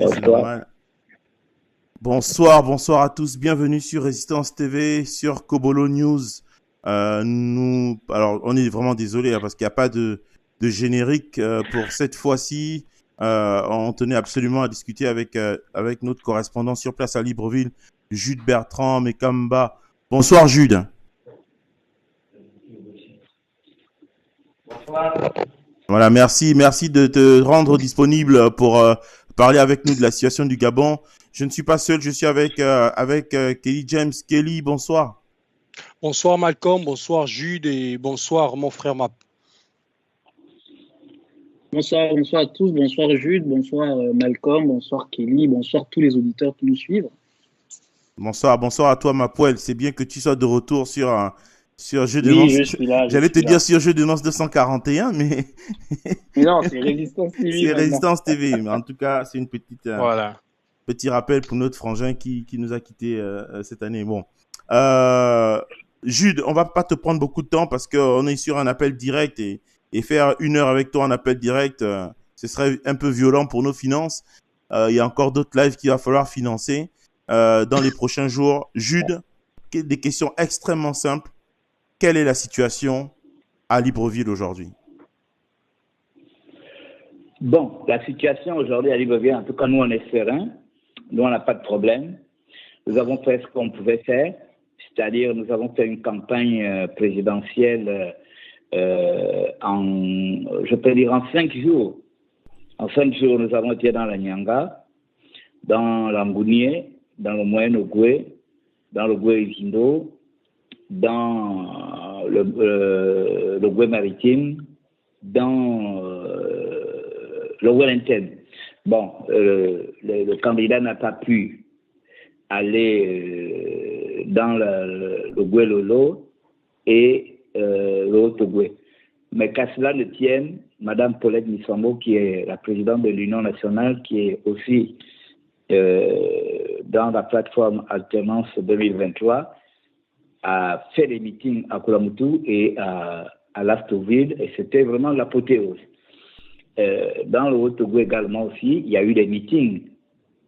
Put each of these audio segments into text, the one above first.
écouter, c'est Bonsoir. normal. Bonsoir à tous. Bienvenue sur Résistance TV, sur Kobolo News. Alors, on est vraiment désolé parce qu'il n'y a pas de générique pour cette fois-ci. On tenait absolument à discuter avec notre correspondant sur place à Libreville, Jude Bertrand Mekamba. Bonsoir Jude. Voilà, merci de te rendre disponible pour parler avec nous de la situation du Gabon. Je ne suis pas seul, je suis avec Kelly James. Kelly, bonsoir. Bonsoir Malcolm, bonsoir Jude et bonsoir mon frère Map. Bonsoir à tous. Bonsoir Jude, bonsoir Malcolm, bonsoir Kelly, bonsoir tous les auditeurs qui nous suivent. Bonsoir à toi, Mapuel. C'est bien que tu sois de retour sur Jeu de Oui, Nance. je suis là, je J'allais te suis dire là. sur Jeu de Nance 241, mais Mais non, c'est Résistance TV c'est maintenant. Résistance TV. Mais en tout cas, c'est une Voilà. petit rappel pour notre frangin qui nous a quittés cette année. Bon. Euh, Jude, on va pas te prendre beaucoup de temps parce qu'on est sur un appel direct et faire 1 heure avec toi en appel direct, ce serait un peu violent pour nos finances. Il y a encore d'autres lives qu'il va falloir financer dans les prochains jours. Jude, des questions extrêmement simples. Quelle est la situation à Libreville aujourd'hui? Bon, la situation aujourd'hui à Libreville, en tout cas, nous, on est serein. Nous, on n'a pas de problème. Nous avons fait ce qu'on pouvait faire, c'est-à-dire nous avons fait une campagne présidentielle je peux dire, en 5 jours. En 5 jours, nous avons été dans la Nyanga, dans l'Angounié, dans le Moyen-Ogoué, dans le Goué-Izindo, dans le Goué maritime, dans le Wellington. Bon, le candidat n'a pas pu aller dans le Goué Lolo et le Haut-Ogoué. Mais qu'à cela ne tienne, Madame Paulette Missambo, qui est la présidente de l'Union nationale, qui est aussi dans la plateforme Alternance 2023, a fait des meetings à Koulamoutou et à Lastoville, et c'était vraiment l'apothéose. Dans le Haut-Togo également aussi, il y a eu des meetings.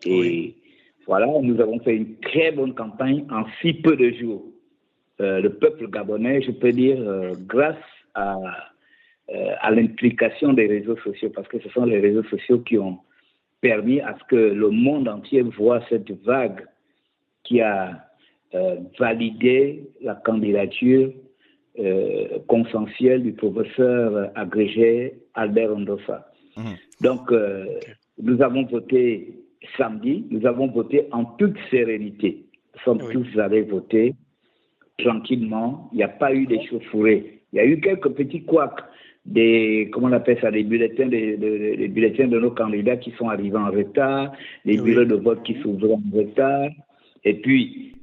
Et oui, voilà, nous avons fait une très bonne campagne en si peu de jours. Le peuple gabonais, je peux dire, grâce à l'implication des réseaux sociaux, parce que ce sont les réseaux sociaux qui ont permis à ce que le monde entier voit cette vague qui a validé la candidature consensuelle du professeur agrégé Albert Ondossa. Donc, nous avons voté samedi, nous avons voté en toute sérénité. Nous sommes tous allés voter tranquillement, il n'y a pas eu d'échauffourée. Il y a eu quelques petits couacs, comment on appelle ça, des bulletins de nos candidats qui sont arrivés en retard, les bureaux de vote qui s'ouvraient en retard. Et puis,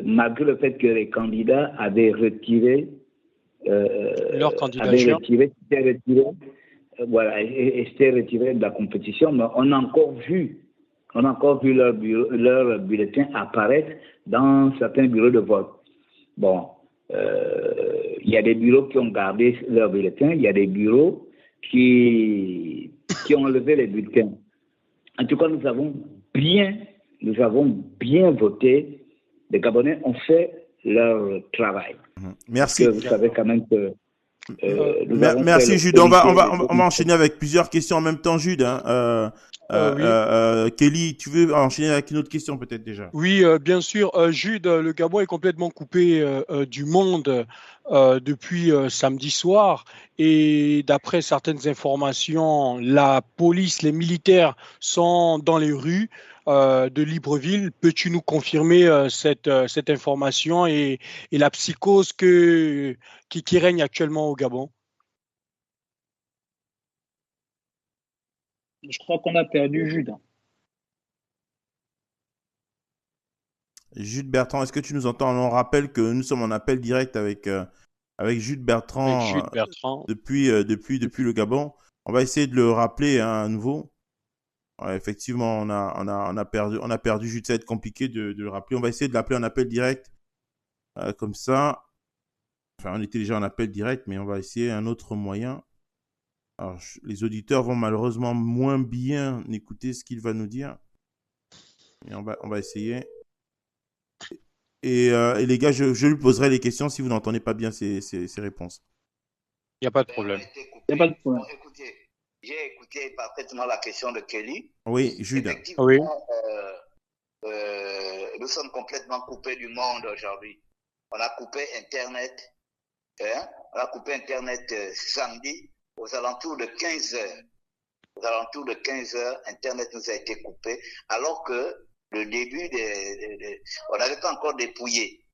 malgré le fait que les candidats avaient retiré leur candidature, voilà, et s'étaient retirés de la compétition, mais on a encore vu leur bulletin apparaître dans certains bureaux de vote. Bon, il y a des bureaux qui ont gardé leur bulletin, il y a des bureaux qui ont enlevé les bulletins. En tout cas, nous avons bien voté. Les Gabonais ont fait leur travail. Merci. Parce que vous savez quand même que merci Jude. On va enchaîner avec plusieurs questions en même temps, Jude. Kelly, tu veux enchaîner avec une autre question peut-être déjà? Oui, bien sûr. Jude, le Gabon est complètement coupé du monde depuis samedi soir. Et d'après certaines informations, la police, les militaires sont dans les rues de Libreville. Peux-tu nous confirmer cette information et la psychose qui règne actuellement au Gabon? Je crois qu'on a perdu Jude. Jude Bertrand, est-ce que tu nous entends? On rappelle que nous sommes en appel direct avec Jude Bertrand, depuis le Gabon. On va essayer de le rappeler à nouveau. Ouais, effectivement, on a perdu Jude. Ça va être compliqué de le rappeler. On va essayer de l'appeler en appel direct. Comme ça. Enfin, on était déjà en appel direct, mais on va essayer un autre moyen. Alors, les auditeurs vont malheureusement moins bien écouter ce qu'il va nous dire. Et on va essayer. Et les gars, je lui poserai les questions si vous n'entendez pas bien ces réponses. Il n'y a pas de problème. Il n'y a pas de problème. Bon, écoutez, j'ai écouté parfaitement la question de Kelly. Oui, Jude. Effectivement, Oui. Nous sommes complètement coupés du monde aujourd'hui. On a coupé Internet. On a coupé Internet samedi aux alentours de 15 heures. Aux alentours de 15 heures, Internet nous a été coupé, alors que le début on n'avait pas encore dépouillé.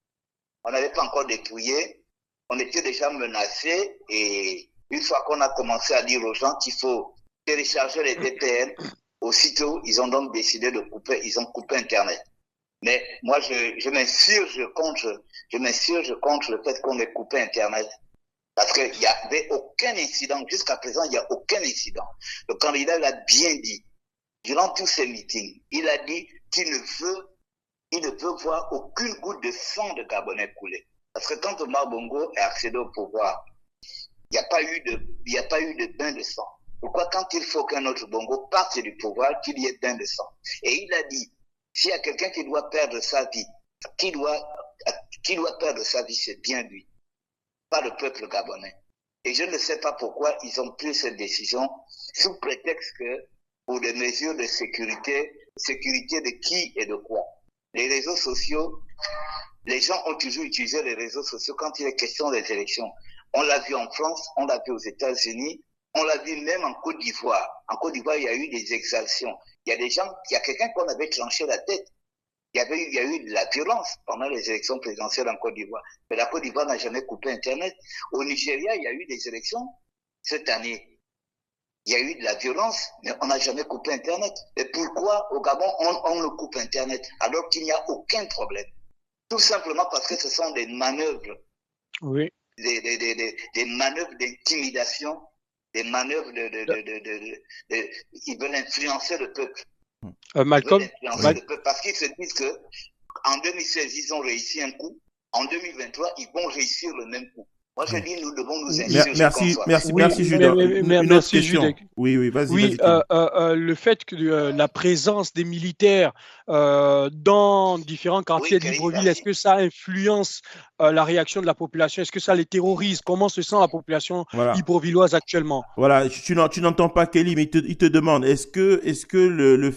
On n'avait pas encore dépouillé. On était déjà menacés et une fois qu'on a commencé à dire aux gens qu'il faut télécharger les VPN, aussitôt, ils ont donc décidé de couper, ils ont coupé Internet. Mais moi, je m'insurge contre le fait qu'on ait coupé Internet. Parce qu'il n'y avait aucun incident. Jusqu'à présent, il n'y a aucun incident. Le candidat l'a bien dit. Durant tous ces meetings, il a dit qu'il ne veut voir aucune goutte de sang de Gabonais couler. Parce que quand Omar Bongo est accédé au pouvoir, il n'y a pas eu de bain de sang. Pourquoi quand il faut qu'un autre Bongo parte du pouvoir, qu'il y ait bain de sang? Et il a dit, s'il y a quelqu'un qui doit perdre sa vie, qui doit perdre sa vie, c'est bien lui, pas le peuple gabonais. Et je ne sais pas pourquoi ils ont pris cette décision sous prétexte que pour des mesures de sécurité de qui et de quoi. Les réseaux sociaux, les gens ont toujours utilisé les réseaux sociaux quand il est question des élections. On l'a vu en France, on l'a vu aux États-Unis, on l'a vu même en Côte d'Ivoire. En Côte d'Ivoire, il y a eu des exaltations. Il y a quelqu'un qu'on avait tranché la tête. Il y a eu de la violence pendant les élections présidentielles en Côte d'Ivoire. Mais la Côte d'Ivoire n'a jamais coupé Internet. Au Nigeria, il y a eu des élections cette année. Il y a eu de la violence, mais on n'a jamais coupé Internet. Et pourquoi au Gabon, on ne coupe Internet alors qu'il n'y a aucun problème? Tout simplement parce que ce sont des manœuvres. Oui. Des manœuvres d'intimidation, des manœuvres ils veulent influencer le peuple. Malcolm, parce qu'ils se disent que en 2016, ils ont réussi un coup. En 2023, ils vont réussir le même coup. Moi, je dis, nous devons nous insurger. Merci, Jude. Une autre question. Jude. Oui, vas-y. Oui, le fait que la présence des militaires dans différents quartiers de Libreville, est-ce que ça influence la réaction de la population? Est-ce que ça les terrorise? Comment se sent la population librevilloise actuellement? Voilà, tu n'entends pas Kelly, mais il te demande, est-ce que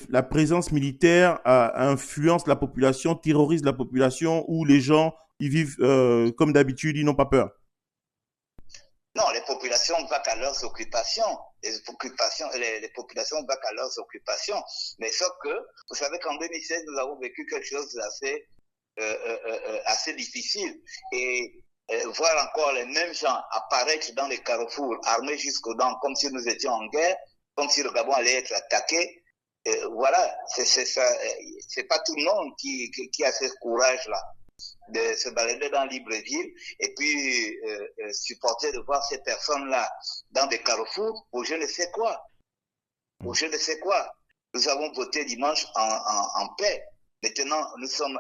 la présence militaire influence la population, terrorise la population, ou les gens, ils vivent comme d'habitude, ils n'ont pas peur? Non, les populations vaquent à leurs occupations. Les populations vaquent à leurs occupations. Mais sauf que, vous savez qu'en 2016, nous avons vécu quelque chose d'assez assez difficile. Et voir encore les mêmes gens apparaître dans les carrefours, armés jusqu'aux dents, comme si nous étions en guerre, comme si le Gabon allait être attaqué. Voilà, c'est pas tout le monde qui a ce courage-là de se balader dans Libreville et puis supporter de voir ces personnes-là dans des carrefours pour je ne sais quoi. Pour je ne sais quoi. Nous avons voté dimanche en paix. Maintenant, nous sommes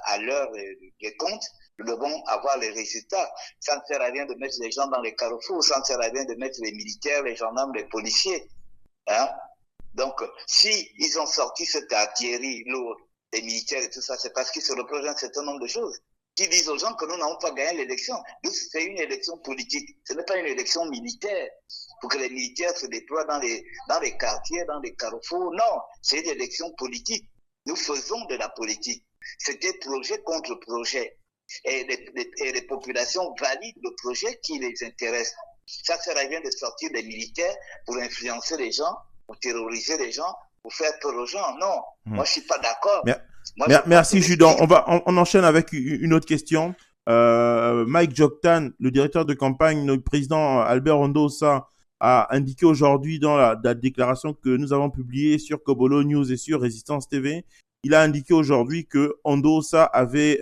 à l'heure des comptes. Nous devons avoir les résultats. Ça ne sert à rien de mettre les gens dans les carrefours. Ça ne sert à rien de mettre les militaires, les gendarmes, les policiers. Hein? Donc, si ils ont sorti cette artillerie lourde, les militaires et tout ça, c'est parce qu'ils se reprochent un certain nombre de choses. Qui disent aux gens que nous n'avons pas gagné l'élection. Nous, c'est une élection politique. Ce n'est pas une élection militaire. Pour que les militaires se déploient dans les quartiers, dans les carrefours. Non, c'est une élection politique. Nous faisons de la politique. C'était projet contre projet. Et les populations valident le projet qui les intéresse. Ça sert à rien de sortir des militaires pour influencer les gens, pour terroriser les gens, pour faire peur aux gens. Non, moi je suis pas d'accord. Merci Jude. On enchaîne avec une autre question. Mike Joktan, le directeur de campagne, notre président Albert Ondosa, a indiqué aujourd'hui dans la déclaration que nous avons publiée sur Kobolo News et sur Résistance TV. Il a indiqué aujourd'hui que Ondosa avait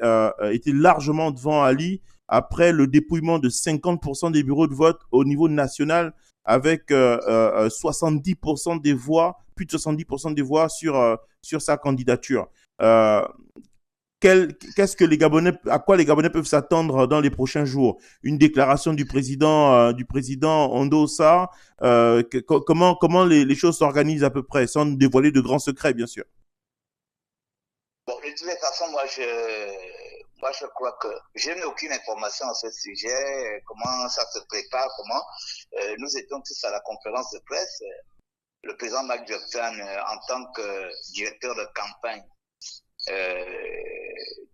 été largement devant Ali après le dépouillement de 50% des bureaux de vote au niveau national, avec 70% des voix, plus de 70% des voix sur sa candidature. Qu'est-ce que les Gabonais, à quoi les Gabonais peuvent s'attendre dans les prochains jours? Une déclaration du président Ondosa, comment les choses s'organisent à peu près, sans dévoiler de grands secrets, bien sûr. toutes les façons, moi, je crois que je n'ai aucune information à ce sujet, comment ça se prépare, comment. Nous étions tous à la conférence de presse. Le président Marc Jobson, en tant que directeur de campagne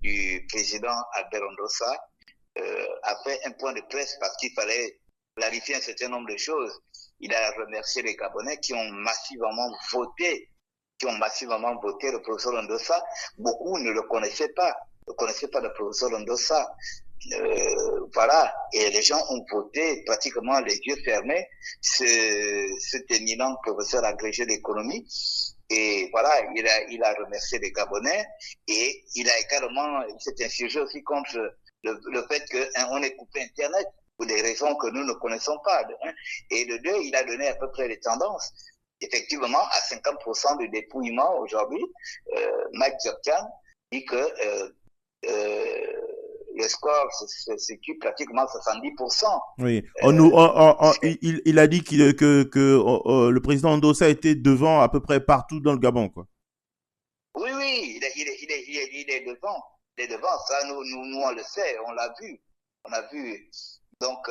du président Albert Ondossa, a fait un point de presse parce qu'il fallait clarifier un certain nombre de choses. Il a remercié les Gabonais qui ont massivement voté le professeur Ondossa. Beaucoup ne le connaissaient pas le professeur Ondossa. Voilà, et les gens ont voté pratiquement les yeux fermés cet éminent professeur agrégé d'économie. Et voilà, il a remercié les Gabonais et il s'est insurgé aussi contre le fait qu'on ait coupé Internet pour des raisons que nous ne connaissons pas. Et de deux, il a donné à peu près les tendances. Effectivement, à 50% de dépouillement aujourd'hui, Mike Jobson dit que le score se situe pratiquement à 70%. Oui. Il a dit que le président Ondossa était devant à peu près partout dans le Gabon, quoi. Oui, il est devant. Il est devant. Ça, nous, on le sait, on l'a vu. Donc,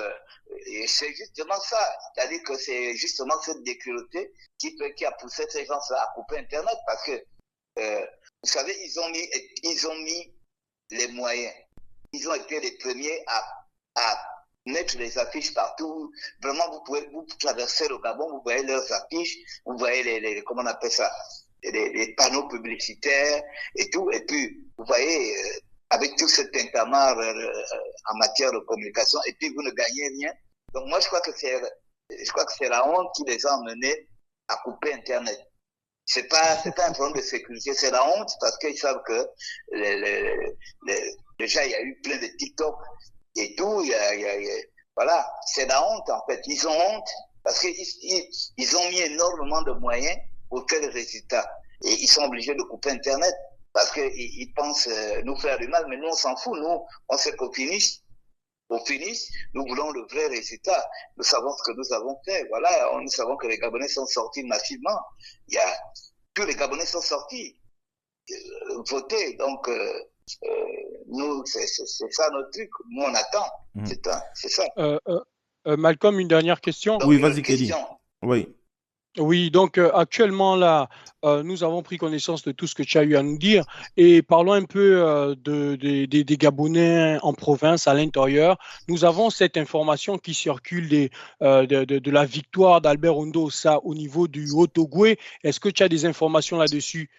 c'est justement ça. C'est-à-dire que c'est justement cette déculottée qui a poussé ces gens à couper Internet parce que, vous savez, ils ont mis les moyens. Ils ont été les premiers à mettre les affiches partout. Vraiment, vous traversez le Gabon, vous voyez leurs affiches, vous voyez comment on appelle ça, les panneaux publicitaires et tout. Et puis, vous voyez, avec tout cet entamar en matière de communication, et puis vous ne gagnez rien. Donc moi, je crois que c'est la honte qui les a amenés à couper Internet. C'est pas un problème de sécurité, c'est la honte parce qu'ils savent que déjà il y a eu plein de TikTok et tout, voilà, c'est la honte en fait. Ils ont honte parce qu'ils ont mis énormément de moyens pour quel résultat et ils sont obligés de couper Internet parce qu'ils pensent nous faire du mal, mais nous on s'en fout, nous on sait qu'au finish, nous voulons le vrai résultat. Nous savons ce que nous avons fait. Voilà, nous savons que les Gabonais sont sortis massivement. Tous les Gabonais sont sortis, voter. Donc, nous, c'est ça notre truc. Nous, on attend. C'est ça. Malcolm, une dernière question. Donc, oui, vas-y, Kelly. Oui. Oui, donc actuellement là, nous avons pris connaissance de tout ce que tu as eu à nous dire et parlons un peu des Gabonais en province, à l'intérieur. Nous avons cette information qui circule de la victoire d'Albert Ondossa au niveau du Haut-Ogooué. Est-ce que tu as des informations là-dessus?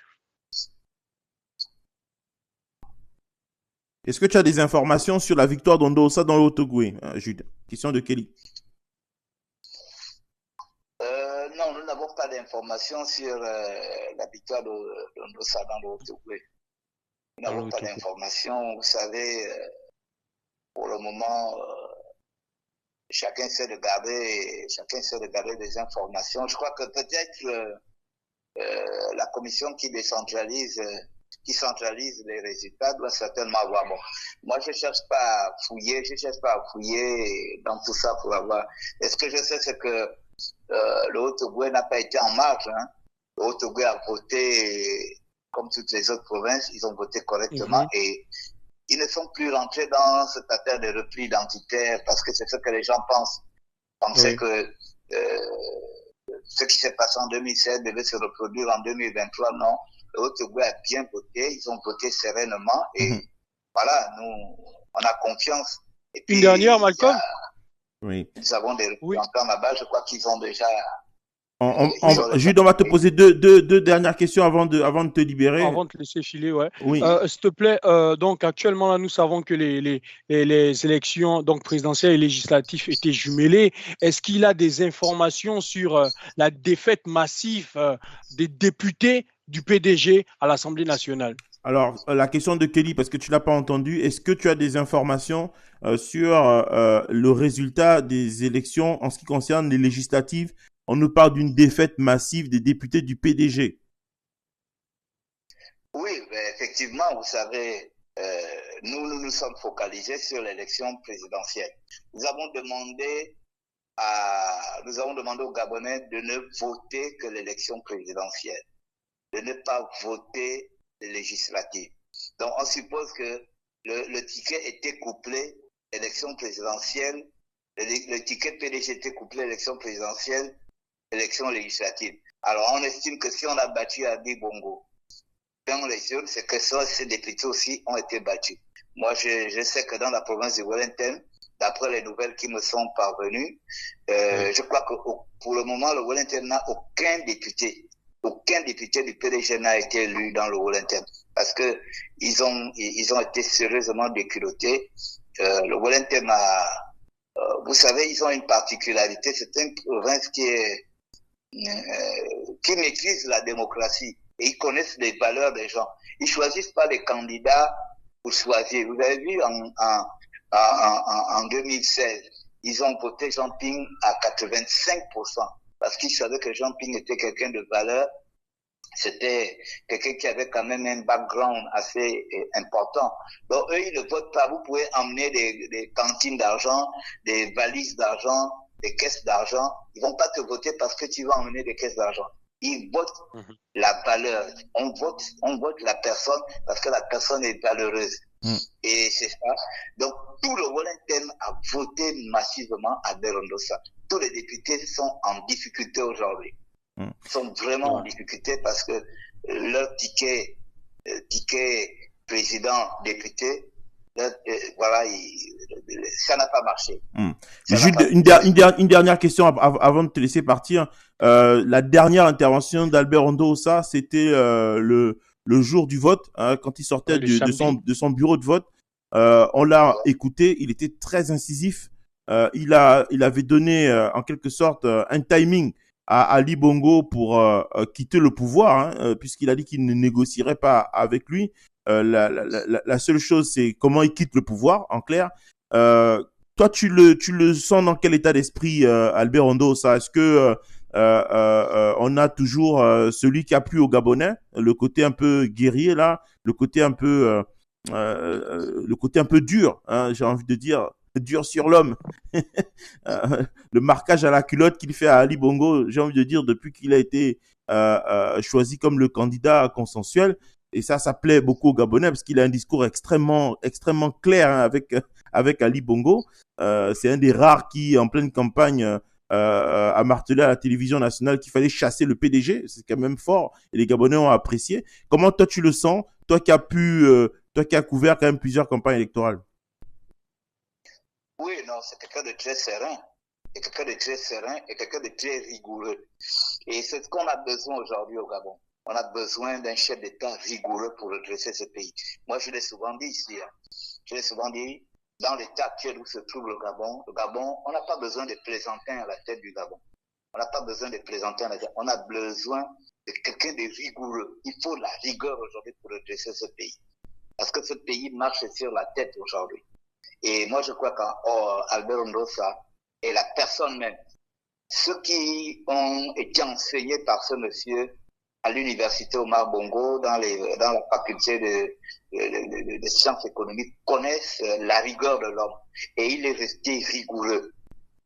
Est-ce que tu as des informations sur la victoire d'Ondossa dans le Haut-Ogooué, Jude? Question de Kelly. Non, nous n'avons pas d'informations sur la victoire d'Ondossa dans le Haut-Ogooué. Nous n'avons pas d'informations. Vous savez, pour le moment, chacun essaie de garder des informations. Je crois que peut-être la commission qui centralise les résultats doit certainement avoir. Bon, moi, je cherche pas à fouiller dans tout ça pour avoir. Et ce que je sais, c'est que le Haut-Ogooué n'a pas été en marge. Le Haut-Ogooué a voté comme toutes les autres provinces, ils ont voté correctement et ils ne sont plus rentrés dans cette affaire de repli identitaire parce que c'est ce que les gens pensent. Pensaient que ce qui s'est passé en 2016 devait se reproduire en 2023. Non, le Haut-Ogooué a bien voté, ils ont voté sereinement et voilà, nous, on a confiance. Et puis, une dernière, Malcolm? Oui. Nous avons des représentants là-bas, je crois qu'ils ont déjà... Jude, on va te poser deux dernières questions avant de te libérer. Avant de te laisser filer, ouais. Oui. S'il te plaît, donc actuellement, là, nous savons que les élections donc, présidentielles et législatives étaient jumelées. Est-ce qu'il a des informations sur la défaite massive des députés du PDG à l'Assemblée nationale? Alors, la question de Kelly, parce que tu ne l'as pas entendu, est-ce que tu as des informations sur le résultat des élections en ce qui concerne les législatives? On nous parle d'une défaite massive des députés du PDG. Oui, effectivement, vous savez, nous sommes focalisés sur l'élection présidentielle. Nous avons demandé aux Gabonais de ne voter que l'élection présidentielle, de ne pas voter les législatives. Donc, on suppose que le ticket était couplé élection présidentielle, le ticket PDG était couplé élection présidentielle, élection législative. Alors, on estime que si on a battu Ali Bongo dans les urnes, c'est que ces députés aussi ont été battus. Moi, je sais que dans la province de Wellington, d'après les nouvelles qui me sont parvenues, je crois que pour le moment, le Wellington n'a aucun député du PDG n'a été élu dans le Wellington parce que ils ont été sérieusement déculottés. Le Wellington vous savez, ils ont une particularité, c'est une province qui maîtrise la démocratie et ils connaissent les valeurs des gens. Ils choisissent pas les candidats pour choisir. Vous avez vu en 2016, ils ont voté Jean Ping à 85% parce qu'ils savaient que Jean Ping était quelqu'un de valeur. C'était quelqu'un qui avait quand même un background assez important. Donc eux, ils ne votent pas. Vous pouvez emmener des cantines d'argent, des valises d'argent, des caisses d'argent. Ils vont pas te voter parce que tu vas emmener des caisses d'argent. Ils votent la valeur. On vote la personne parce que la personne est valeureuse. Et c'est ça. Donc, tout le Wellington a voté massivement à Berondosa. Tous les députés sont en difficulté aujourd'hui. Sont vraiment en difficulté parce que leur ticket président-député, voilà, ça n'a pas marché. Une dernière question avant de te laisser partir. La dernière intervention d'Albert Ondosa, c'était le jour du vote, hein, quand il sortait de son bureau de vote. On l'a écouté, il était très incisif. Il avait donné en quelque sorte un timing à Ali Bongo pour quitter le pouvoir, hein, puisqu'il a dit qu'il ne négocierait pas avec lui. La seule chose, c'est comment il quitte le pouvoir, en clair. Toi, tu le sens dans quel état d'esprit, Albert Ondo, ça? Est-ce que on a toujours celui qui a plu aux Gabonais, le côté un peu guerrier là, le côté un peu dur, hein, j'ai envie de dire dur sur l'homme. Le marquage à la culotte qu'il fait à Ali Bongo, j'ai envie de dire depuis qu'il a été choisi comme le candidat consensuel. Et ça plaît beaucoup aux Gabonais parce qu'il a un discours extrêmement clair, hein, avec Ali Bongo. C'est un des rares qui, en pleine campagne, a martelé à la télévision nationale qu'il fallait chasser le PDG. C'est quand même fort et les Gabonais ont apprécié. Comment toi tu le sens, toi qui as couvert quand même plusieurs campagnes électorales? Oui, non, c'est quelqu'un de très serein. C'est quelqu'un de très serein et quelqu'un de très rigoureux. Et c'est ce qu'on a besoin aujourd'hui au Gabon. On a besoin d'un chef d'État rigoureux pour redresser ce pays. Moi, je l'ai souvent dit ici. Je l'ai souvent dit, dans l'état actuel où se trouve le Gabon, on n'a pas besoin de plaisantins à la tête du Gabon. On n'a pas besoin de plaisantins à la tête. On a besoin de quelqu'un de rigoureux. Il faut la rigueur aujourd'hui pour redresser ce pays. Parce que ce pays marche sur la tête aujourd'hui. Et moi, je crois qu'Albert Ondosa est la personne même. Ceux qui ont été enseignés par ce monsieur à l'université Omar Bongo, dans la faculté de sciences économiques, connaissent la rigueur de l'homme. Et il est resté rigoureux.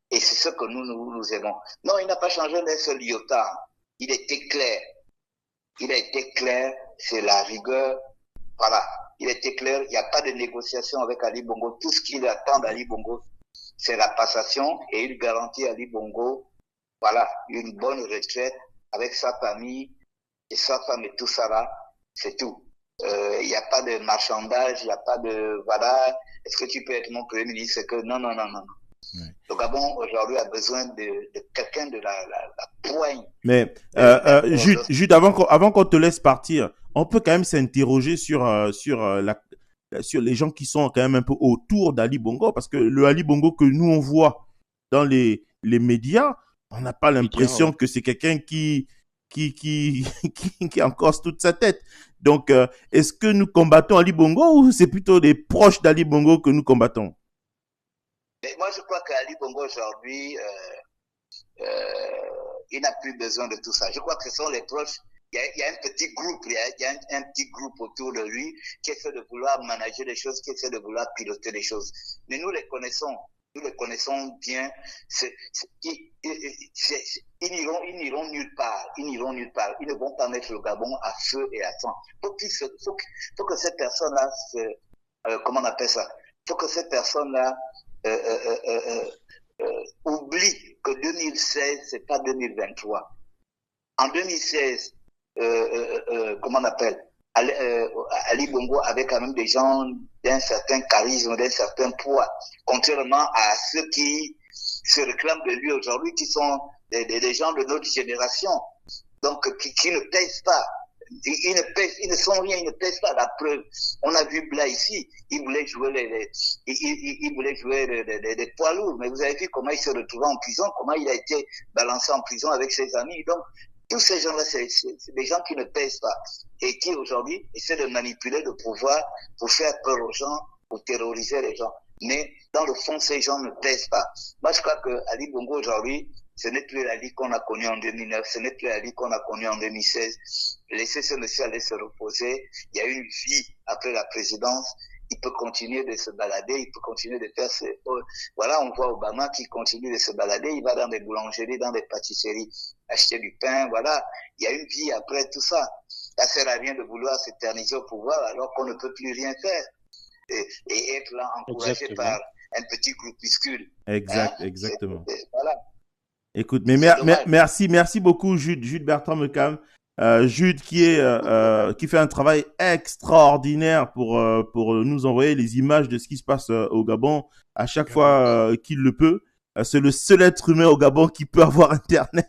Et c'est ce que nous aimons. Non, il n'a pas changé d'un seul iota. Il était clair. Il a été clair, c'est la rigueur. Voilà. Il était clair, il n'y a pas de négociation avec Ali Bongo. Tout ce qu'il attend d'Ali Bongo, c'est la passation et il garantit à Ali Bongo, voilà, une bonne retraite avec sa famille et sa femme et tout ça là, c'est tout. Il n'y a pas de marchandage, il n'y a pas de, voilà, est-ce que tu peux être mon premier ministre? C'est que non. Ouais. Le Gabon aujourd'hui a besoin de quelqu'un de la poigne. Mais Jude, avant qu'on te laisse partir, on peut quand même s'interroger sur les gens qui sont quand même un peu autour d'Ali Bongo, parce que le Ali Bongo que nous on voit dans les médias, on n'a pas l'impression que c'est quelqu'un qui encorse toute sa tête. Donc, est-ce que nous combattons Ali Bongo ou c'est plutôt des proches d'Ali Bongo que nous combattons? Mais moi, je crois qu'Ali Bongo aujourd'hui, il n'a plus besoin de tout ça. Je crois que ce sont les proches. Il y a un petit groupe, il y a un petit groupe autour de lui qui essaie de vouloir manager les choses, qui essaie de vouloir piloter les choses. Mais nous les connaissons. nous les connaissons bien, ils n'iront nulle part. Ils n'iront nulle part. Ils ne vont pas mettre le Gabon à feu et à sang. Faut que cette personne-là, comment on appelle ça? Faut que cette personne-là oublie que 2016, c'est pas 2023. En 2016, comment on appelle? Ali Bongo avait quand même des gens d'un certain charisme, d'un certain poids, contrairement à ceux qui se réclament de lui aujourd'hui, qui sont des gens de notre génération, donc qui ne pèsent pas. Ils ne sont rien, ils ne pèsent pas. La preuve, on a vu Bla ici, il voulait jouer des poids lourds, mais vous avez vu comment il se retrouvait en prison, comment il a été balancé en prison avec ses amis. Donc, tous ces gens-là, c'est des gens qui ne pèsent pas et qui aujourd'hui essaient de manipuler le pouvoir pour faire peur aux gens, pour terroriser les gens. Mais dans le fond, ces gens ne pèsent pas. Moi, je crois que Ali Bongo aujourd'hui, ce n'est plus l'Ali qu'on a connu en 2009, ce n'est plus l'Ali qu'on a connu en 2016. Laissez ce monsieur aller se reposer. Il y a une vie après la présidence. Il peut continuer de se balader, il peut continuer de faire ses... Voilà, on voit Obama qui continue de se balader, il va dans des boulangeries, dans des pâtisseries, acheter du pain, voilà. Il y a une vie après tout ça. Ça sert à rien de vouloir s'éterniser au pouvoir alors qu'on ne peut plus rien faire. Et être là encouragé par un petit groupuscule. Exactement. Voilà. Écoute, mais merci beaucoup Jude Bertrand Mekam. Jude qui fait un travail extraordinaire pour nous envoyer les images de ce qui se passe au Gabon à chaque fois qu'il le peut. C'est le seul être humain au Gabon qui peut avoir Internet.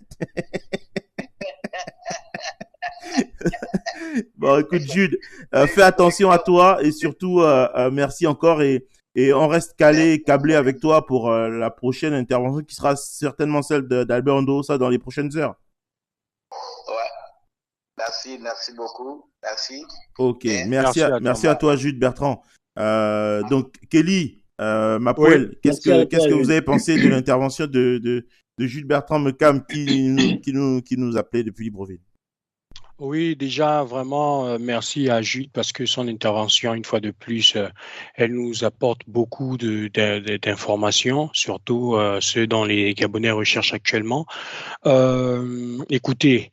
Bon, écoute Jude, fais attention à toi et surtout merci encore et on reste câblé avec toi pour la prochaine intervention qui sera certainement celle d'Albert Ndorosa dans les prochaines heures. Merci beaucoup. Merci. Ok, merci à toi, Jude Bertrand. Donc, Kelly, Mapuel, oui, qu'est-ce que vous avez pensé de l'intervention de Jude Bertrand Mekam qui nous appelait depuis Libreville? Oui, déjà, vraiment, merci à Jude parce que son intervention, une fois de plus, elle nous apporte beaucoup d'informations, surtout ceux dont les Gabonais recherchent actuellement. Écoutez,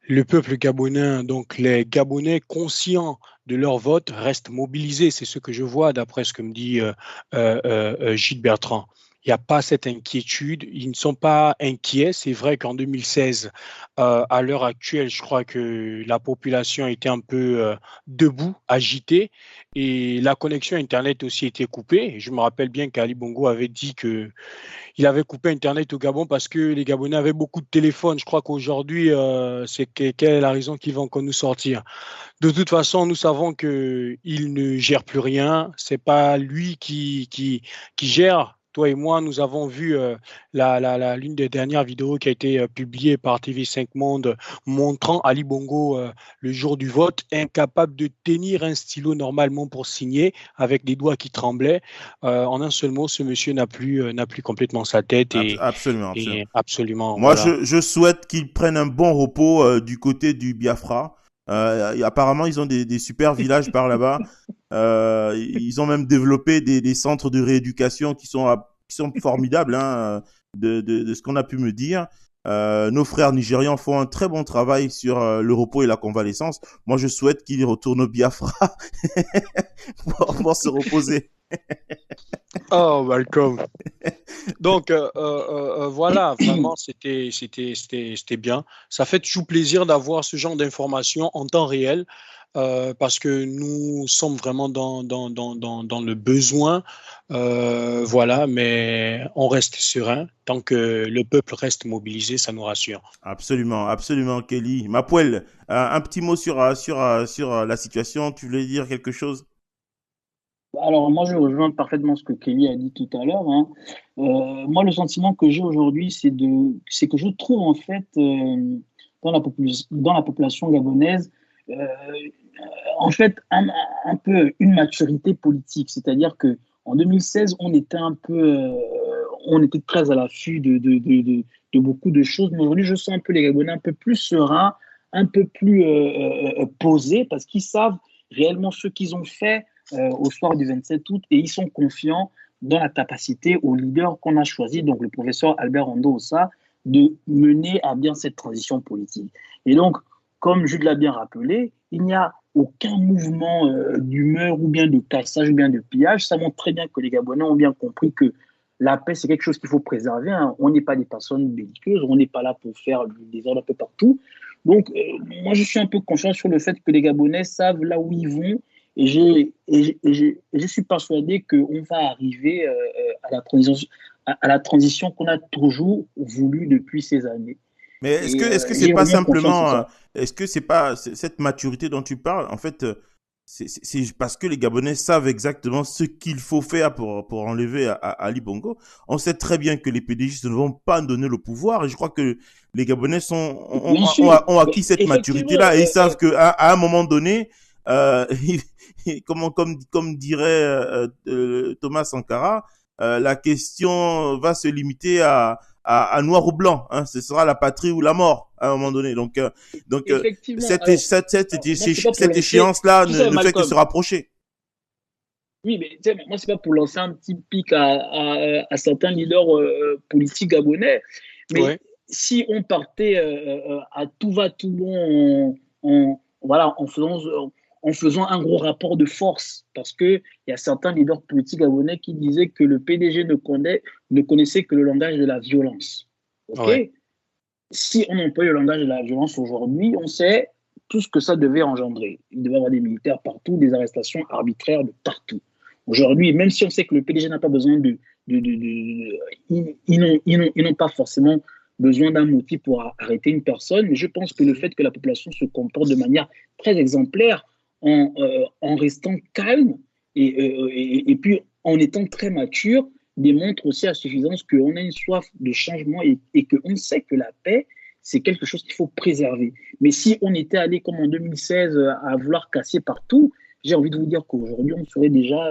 le peuple gabonais, donc les Gabonais conscients de leur vote restent mobilisés. C'est ce que je vois d'après ce que me dit Gilles Bertrand. Il n'y a pas cette inquiétude. Ils ne sont pas inquiets. C'est vrai qu'en 2016, à l'heure actuelle, je crois que la population était un peu debout, agitée, et la connexion Internet aussi était coupée. Je me rappelle bien qu'Ali Bongo avait dit que il avait coupé Internet au Gabon parce que les Gabonais avaient beaucoup de téléphones. Je crois qu'aujourd'hui, c'est quelle est la raison qu'ils vont encore nous sortir. De toute façon, nous savons qu'il ne gère plus rien. C'est pas lui qui gère. Toi et moi, nous avons vu l'une des dernières vidéos qui a été publiée par TV5 Monde montrant Ali Bongo le jour du vote, incapable de tenir un stylo normalement pour signer, avec des doigts qui tremblaient. En un seul mot, ce monsieur n'a plus complètement sa tête. Absolument. Moi, voilà. je souhaite qu'il prenne un bon repos du côté du Biafra. Apparemment, ils ont des super villages par là-bas. Ils ont même développé des centres de rééducation qui sont formidables, hein, de ce qu'on a pu me dire. Nos frères nigérians font un très bon travail sur le repos et la convalescence. Moi, je souhaite qu'ils retournent au Biafra pour se reposer. Oh, welcome. Donc, voilà, vraiment, c'était bien. Ça fait toujours plaisir d'avoir ce genre d'informations en temps réel parce que nous sommes vraiment dans le besoin. Voilà, mais on reste serein. Tant que le peuple reste mobilisé, ça nous rassure. Absolument, Kelly. Mapuel, un petit mot sur la situation. Tu voulais dire quelque chose? Alors, moi, je rejoins parfaitement ce que Kelly a dit tout à l'heure. Hein. Moi, le sentiment que j'ai aujourd'hui, c'est que je trouve, en fait, dans la population gabonaise, en fait, un peu une maturité politique. C'est-à-dire qu'en 2016, on était très à l'affût de beaucoup de choses. Mais aujourd'hui, je sens un peu les Gabonais un peu plus sereins, un peu plus posés, parce qu'ils savent réellement ce qu'ils ont fait au soir du 27 août et ils sont confiants dans la capacité au leader qu'on a choisi, donc le professeur Albert Ondo-Ossa, de mener à bien cette transition politique. Et donc, comme Jules l'a bien rappelé, il n'y a aucun mouvement d'humeur ou bien de cassage ou bien de pillage. Ça montre très bien que les Gabonais ont bien compris que la paix, c'est quelque chose qu'il faut préserver. Hein. On n'est pas des personnes belliqueuses, on n'est pas là pour faire du désordre un peu partout. Donc, moi, je suis un peu conscient sur le fait que les Gabonais savent là où ils vont. Et je suis persuadé qu'on va arriver à la transition qu'on a toujours voulu depuis ces années. Mais est-ce que c'est J'ai pas vraiment confiance en simplement, ça. est-ce que c'est pas cette maturité dont tu parles, en fait, c'est parce que les Gabonais savent exactement ce qu'il faut faire pour enlever Ali Bongo. On sait très bien que les PDG ne vont pas donner le pouvoir et je crois que les Gabonais Bien sûr, ont acquis cette effectivement, maturité-là et ils savent qu'à un moment donné, euh, comme dirait Thomas Sankara, la question va se limiter à noir ou blanc. Hein. Ce sera la patrie ou la mort à un moment donné. effectivement. Alors, moi, c'est pas pour cette lancer, échéance-là tu sais, ne fait que se Malcolm, rapprocher. oui, mais tu sais, moi, c'est pas pour lancer un petit pic à certains leaders politiques gabonais, mais Ouais, si on partait à tout va, tout bon, voilà, en faisant un gros rapport de force, parce qu'il y a certains leaders politiques gabonais qui disaient que le PDG ne connaissait que le langage de la violence. OK? ouais. Si on emploie le langage de la violence aujourd'hui, on sait tout ce que ça devait engendrer. Il devait y avoir des militaires partout, des arrestations arbitraires de partout. Aujourd'hui, même si on sait que le PDG n'a pas besoin ils n'ont pas forcément besoin d'un motif pour arrêter une personne, mais je pense que le fait que la population se comporte de manière très exemplaire en restant calme et puis en étant très mature démontre aussi à suffisance qu'on a une soif de changement et qu'on sait que la paix, c'est quelque chose qu'il faut préserver. Mais si on était allé comme en 2016 à vouloir casser partout, j'ai envie de vous dire qu'aujourd'hui, on serait déjà,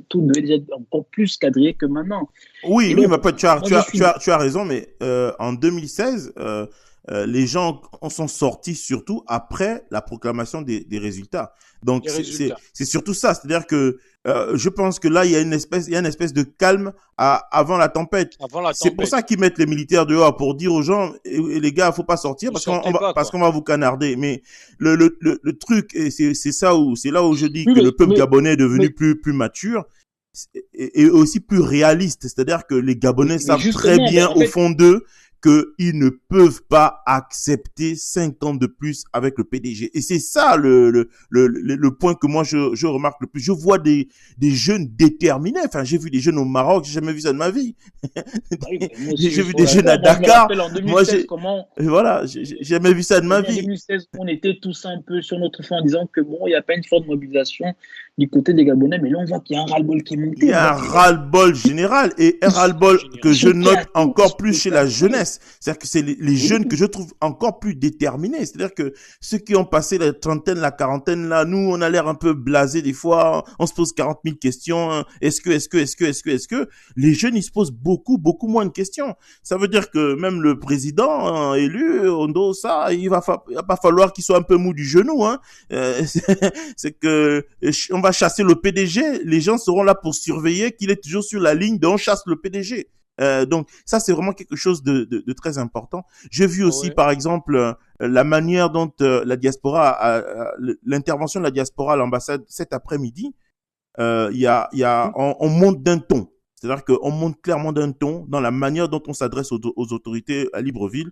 tout devait déjà être encore plus quadrillé que maintenant. Oui, Et oui, donc, mais après, moi, je suis... tu as raison, mais en 2016, les gens en sont sortis surtout après la proclamation des résultats. Donc, Les résultats. c'est surtout ça. C'est-à-dire que je pense que là, il y a une espèce de calme avant la tempête. Avant la C'est pour ça tempête. qu'ils mettent les militaires dehors, pour dire aux gens, les gars, faut pas sortir Ne sortez parce pas. qu'on va vous canarder. Mais le truc, et c'est là où je dis Oui, que le peuple gabonais est mais, devenu plus mature et aussi plus réaliste. C'est-à-dire que les Gabonais mais savent très justement, ben, bien en au fait, fond d'eux qu'ils ne peuvent pas accepter 5 ans de plus avec le PDG. Et c'est ça le point que moi je remarque le plus. Je vois des jeunes déterminés. Enfin, j'ai vu des jeunes au Maroc, j'ai jamais vu ça de ma vie. oui, ben, moi aussi, je J'ai vu suis des jeunes à d'accord. Moi, je me Dakar. rappelle en Moi, 2016 comment voilà, j'ai jamais vu ça de ma en vie. 2016, on était tous un peu sur notre fin en disant que bon, il n'y a pas une forte mobilisation du côté des Gabonais, mais là, on voit qu'il y a un ras-le-bol qui est Il monté. y On a voit un que les gars, ras-le-bol général et un ras-le-bol que ils je sont prêts à note tout, encore plus ils sont chez prêts à la tout. jeunesse. C'est-à-dire que c'est les Et jeunes que oui, je trouve encore plus déterminés. C'est-à-dire que ceux qui ont passé la trentaine, la quarantaine, là, nous, on a l'air un peu blasés des fois. On se pose 40 000 questions. Hein. Est-ce que les jeunes, ils se posent beaucoup moins de questions. Ça veut dire que même le président élu, Ondo, ça, il va pas falloir qu'il soit un peu mou du genou. Hein. C'est que on va chasser le PDG, les gens seront là pour surveiller qu'il est toujours sur la ligne de on chasse le PDG. Donc ça c'est vraiment quelque chose de très important. J'ai vu aussi Ouais. par exemple la manière dont la diaspora, l'intervention de la diaspora à l'ambassade cet après-midi, on monte d'un ton. C'est-à-dire qu'on monte clairement d'un ton dans la manière dont on s'adresse aux autorités à Libreville.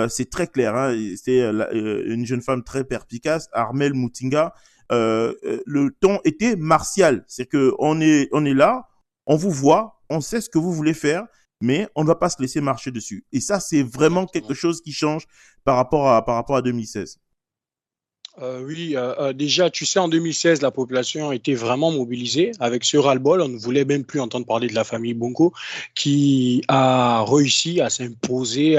C'est très clair. Hein. C'est une jeune femme très perspicace, Armel Moutinga. Le ton était martial. C'est que on est là, on vous voit, on sait ce que vous voulez faire, mais on ne va pas se laisser marcher dessus. Et ça, c'est vraiment quelque Exactement. chose qui change par rapport à 2016. Oui, déjà, tu sais, en 2016, la population était vraiment mobilisée avec ce ras-le-bol. On ne voulait même plus entendre parler de la famille Bongo qui a réussi à s'imposer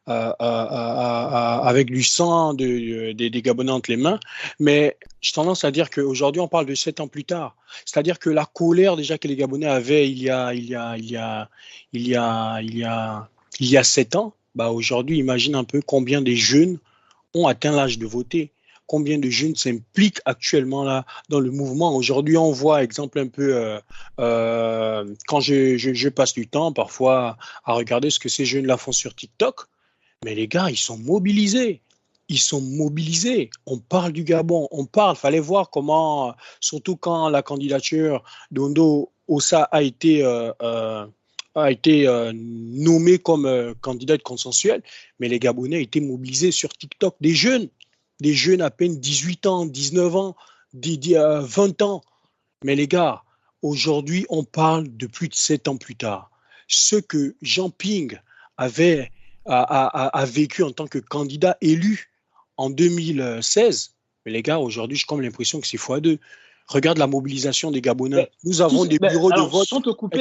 avec du sang des Gabonais entre les mains. Mais j'ai tendance à dire qu'aujourd'hui, on parle de 7 ans plus tard. C'est-à-dire que la colère déjà que les Gabonais avaient il y a 7 ans, bah aujourd'hui, imagine un peu combien des jeunes ont atteint l'âge de voter. combien de jeunes s'impliquent actuellement là dans le mouvement. Aujourd'hui, on voit, exemple, un peu, quand je passe du temps parfois à regarder ce que ces jeunes-là font sur TikTok, mais les gars, ils sont mobilisés. Ils sont mobilisés. On parle du Gabon, on parle. Fallait voir comment, surtout quand la candidature d'Ondo Ossa a été nommée comme candidate consensuelle, mais les Gabonais étaient mobilisés sur TikTok. Des jeunes à peine 18 ans, 19 ans, 20 ans. Mais les gars, aujourd'hui, on parle de plus de 7 ans plus tard. Ce que Jean Ping a vécu en tant que candidat élu en 2016, mais les gars, aujourd'hui, j'ai comme l'impression que c'est x2. Regarde la mobilisation des Gabonais. Nous avons des bureaux de vote. Sans te couper,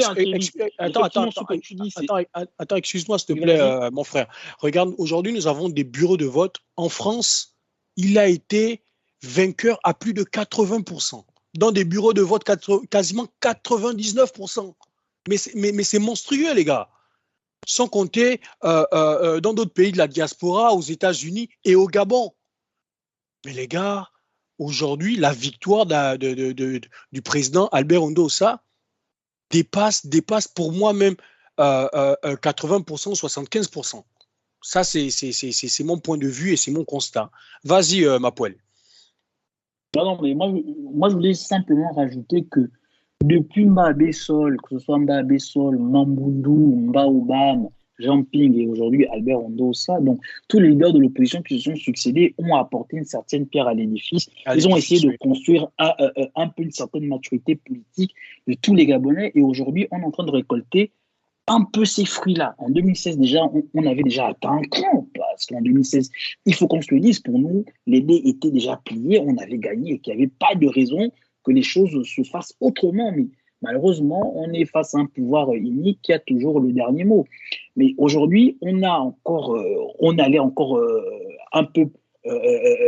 Attends, excuse-moi, s'il te plaît, mon frère. Regarde, aujourd'hui, nous avons des bureaux de vote. En France, il a été vainqueur à plus de 80%. Dans des bureaux de vote, quasiment 99%. Mais c'est monstrueux, les gars. Sans compter dans d'autres pays de la diaspora, aux États-Unis et au Gabon. Mais les gars, aujourd'hui, la victoire du président Albert Ondo Ossa dépasse pour moi même 80%, 75%. Ça, c'est mon point de vue et c'est mon constat. Vas-y, Mapuel. Non, mais moi, je voulais simplement rajouter que depuis Mbabé Sol, que ce soit Mbabé Sol, Mambundou, Mbaoubam, Jean Ping et aujourd'hui Albert Ondo Ossa, donc tous les leaders de l'opposition qui se sont succédés ont apporté une certaine pierre à l'édifice. Ils ont essayé de construire un peu une certaine maturité politique de tous les Gabonais et aujourd'hui on est en train de récolter un peu ces fruits-là. En 2016 déjà, on avait déjà atteint un cran parce qu'en 2016, il faut qu'on se le dise, pour nous, les dés étaient déjà pliés, on avait gagné et qu'il n'y avait pas de raison que les choses se fassent autrement. Mais malheureusement, on est face à un pouvoir unique qui a toujours le dernier mot. Mais aujourd'hui, on allait encore un peu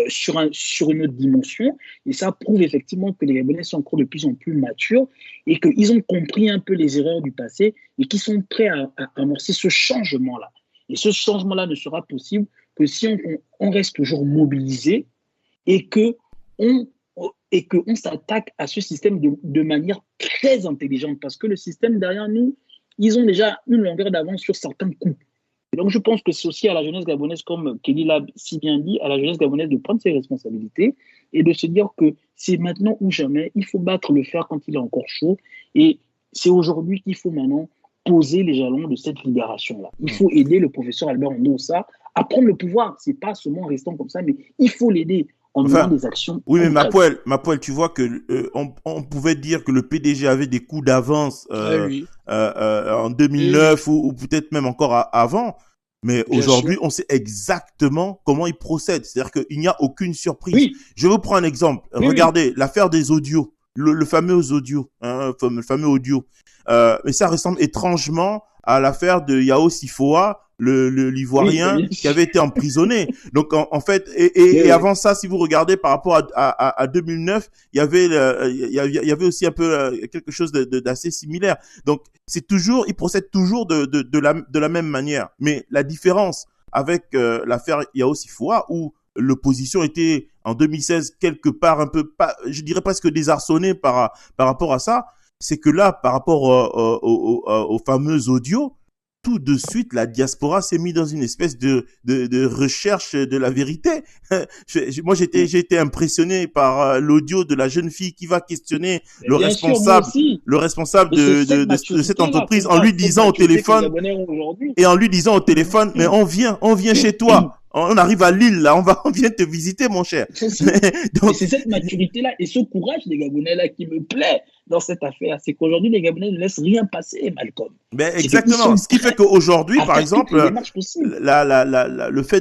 sur une autre dimension. Et ça prouve effectivement que les Gabonais sont encore de plus en plus matures et qu'ils ont compris un peu les erreurs du passé et qu'ils sont prêts à amorcer ce changement-là. Et ce changement-là ne sera possible que si on reste toujours mobilisé et qu'on s'attaque à ce système de manière très intelligente parce que le système derrière nous, ils ont déjà une longueur d'avance sur certains coups. Et donc je pense que c'est aussi à la jeunesse gabonaise, comme Kelly l'a si bien dit, à la jeunesse gabonaise de prendre ses responsabilités et de se dire que c'est maintenant ou jamais, il faut battre le fer quand il est encore chaud et c'est aujourd'hui qu'il faut maintenant poser les jalons de cette libération-là. Il faut aider le professeur Albert Ondo Ossa à prendre le pouvoir. C'est pas seulement en restant comme ça, mais il faut l'aider en menant des actions. Oui, mais Mapuel, tu vois que on pouvait dire que le PDG avait des coups d'avance en 2009 ou peut-être même encore avant. Mais aujourd'hui, on sait exactement comment il procède. C'est-à-dire qu'il n'y a aucune surprise. Oui. Je vous prends un exemple. Oui, regardez, l'affaire des audios, le fameux audio, le fameux audio. Mais ça ressemble étrangement à l'affaire de Yao Sifoa, l'Ivoirien qui avait été emprisonné. Donc en fait, et avant ça, si vous regardez par rapport à 2009, il y avait aussi un peu quelque chose d'assez similaire. Donc c'est toujours, il procède toujours de la même manière. Mais la différence avec l'affaire Yao Sifoa, où l'opposition était en 2016 quelque part un peu, je dirais presque désarçonnée par rapport à ça, c'est que là, par rapport aux fameux audios, tout de suite, la diaspora s'est mise dans une espèce de recherche de la vérité. Moi, j'ai été impressionné par l'audio de la jeune fille qui va questionner le responsable de cette entreprise en lui disant au téléphone, mais on vient chez toi. On arrive à Lille, là, on vient te visiter, mon cher. Donc, c'est cette maturité-là et ce courage des Gabonais-là qui me plaît dans cette affaire. C'est qu'aujourd'hui, les Gabonais ne laissent rien passer, Malcolm. Ben, exactement. Ce qui fait qu'aujourd'hui, par exemple, le fait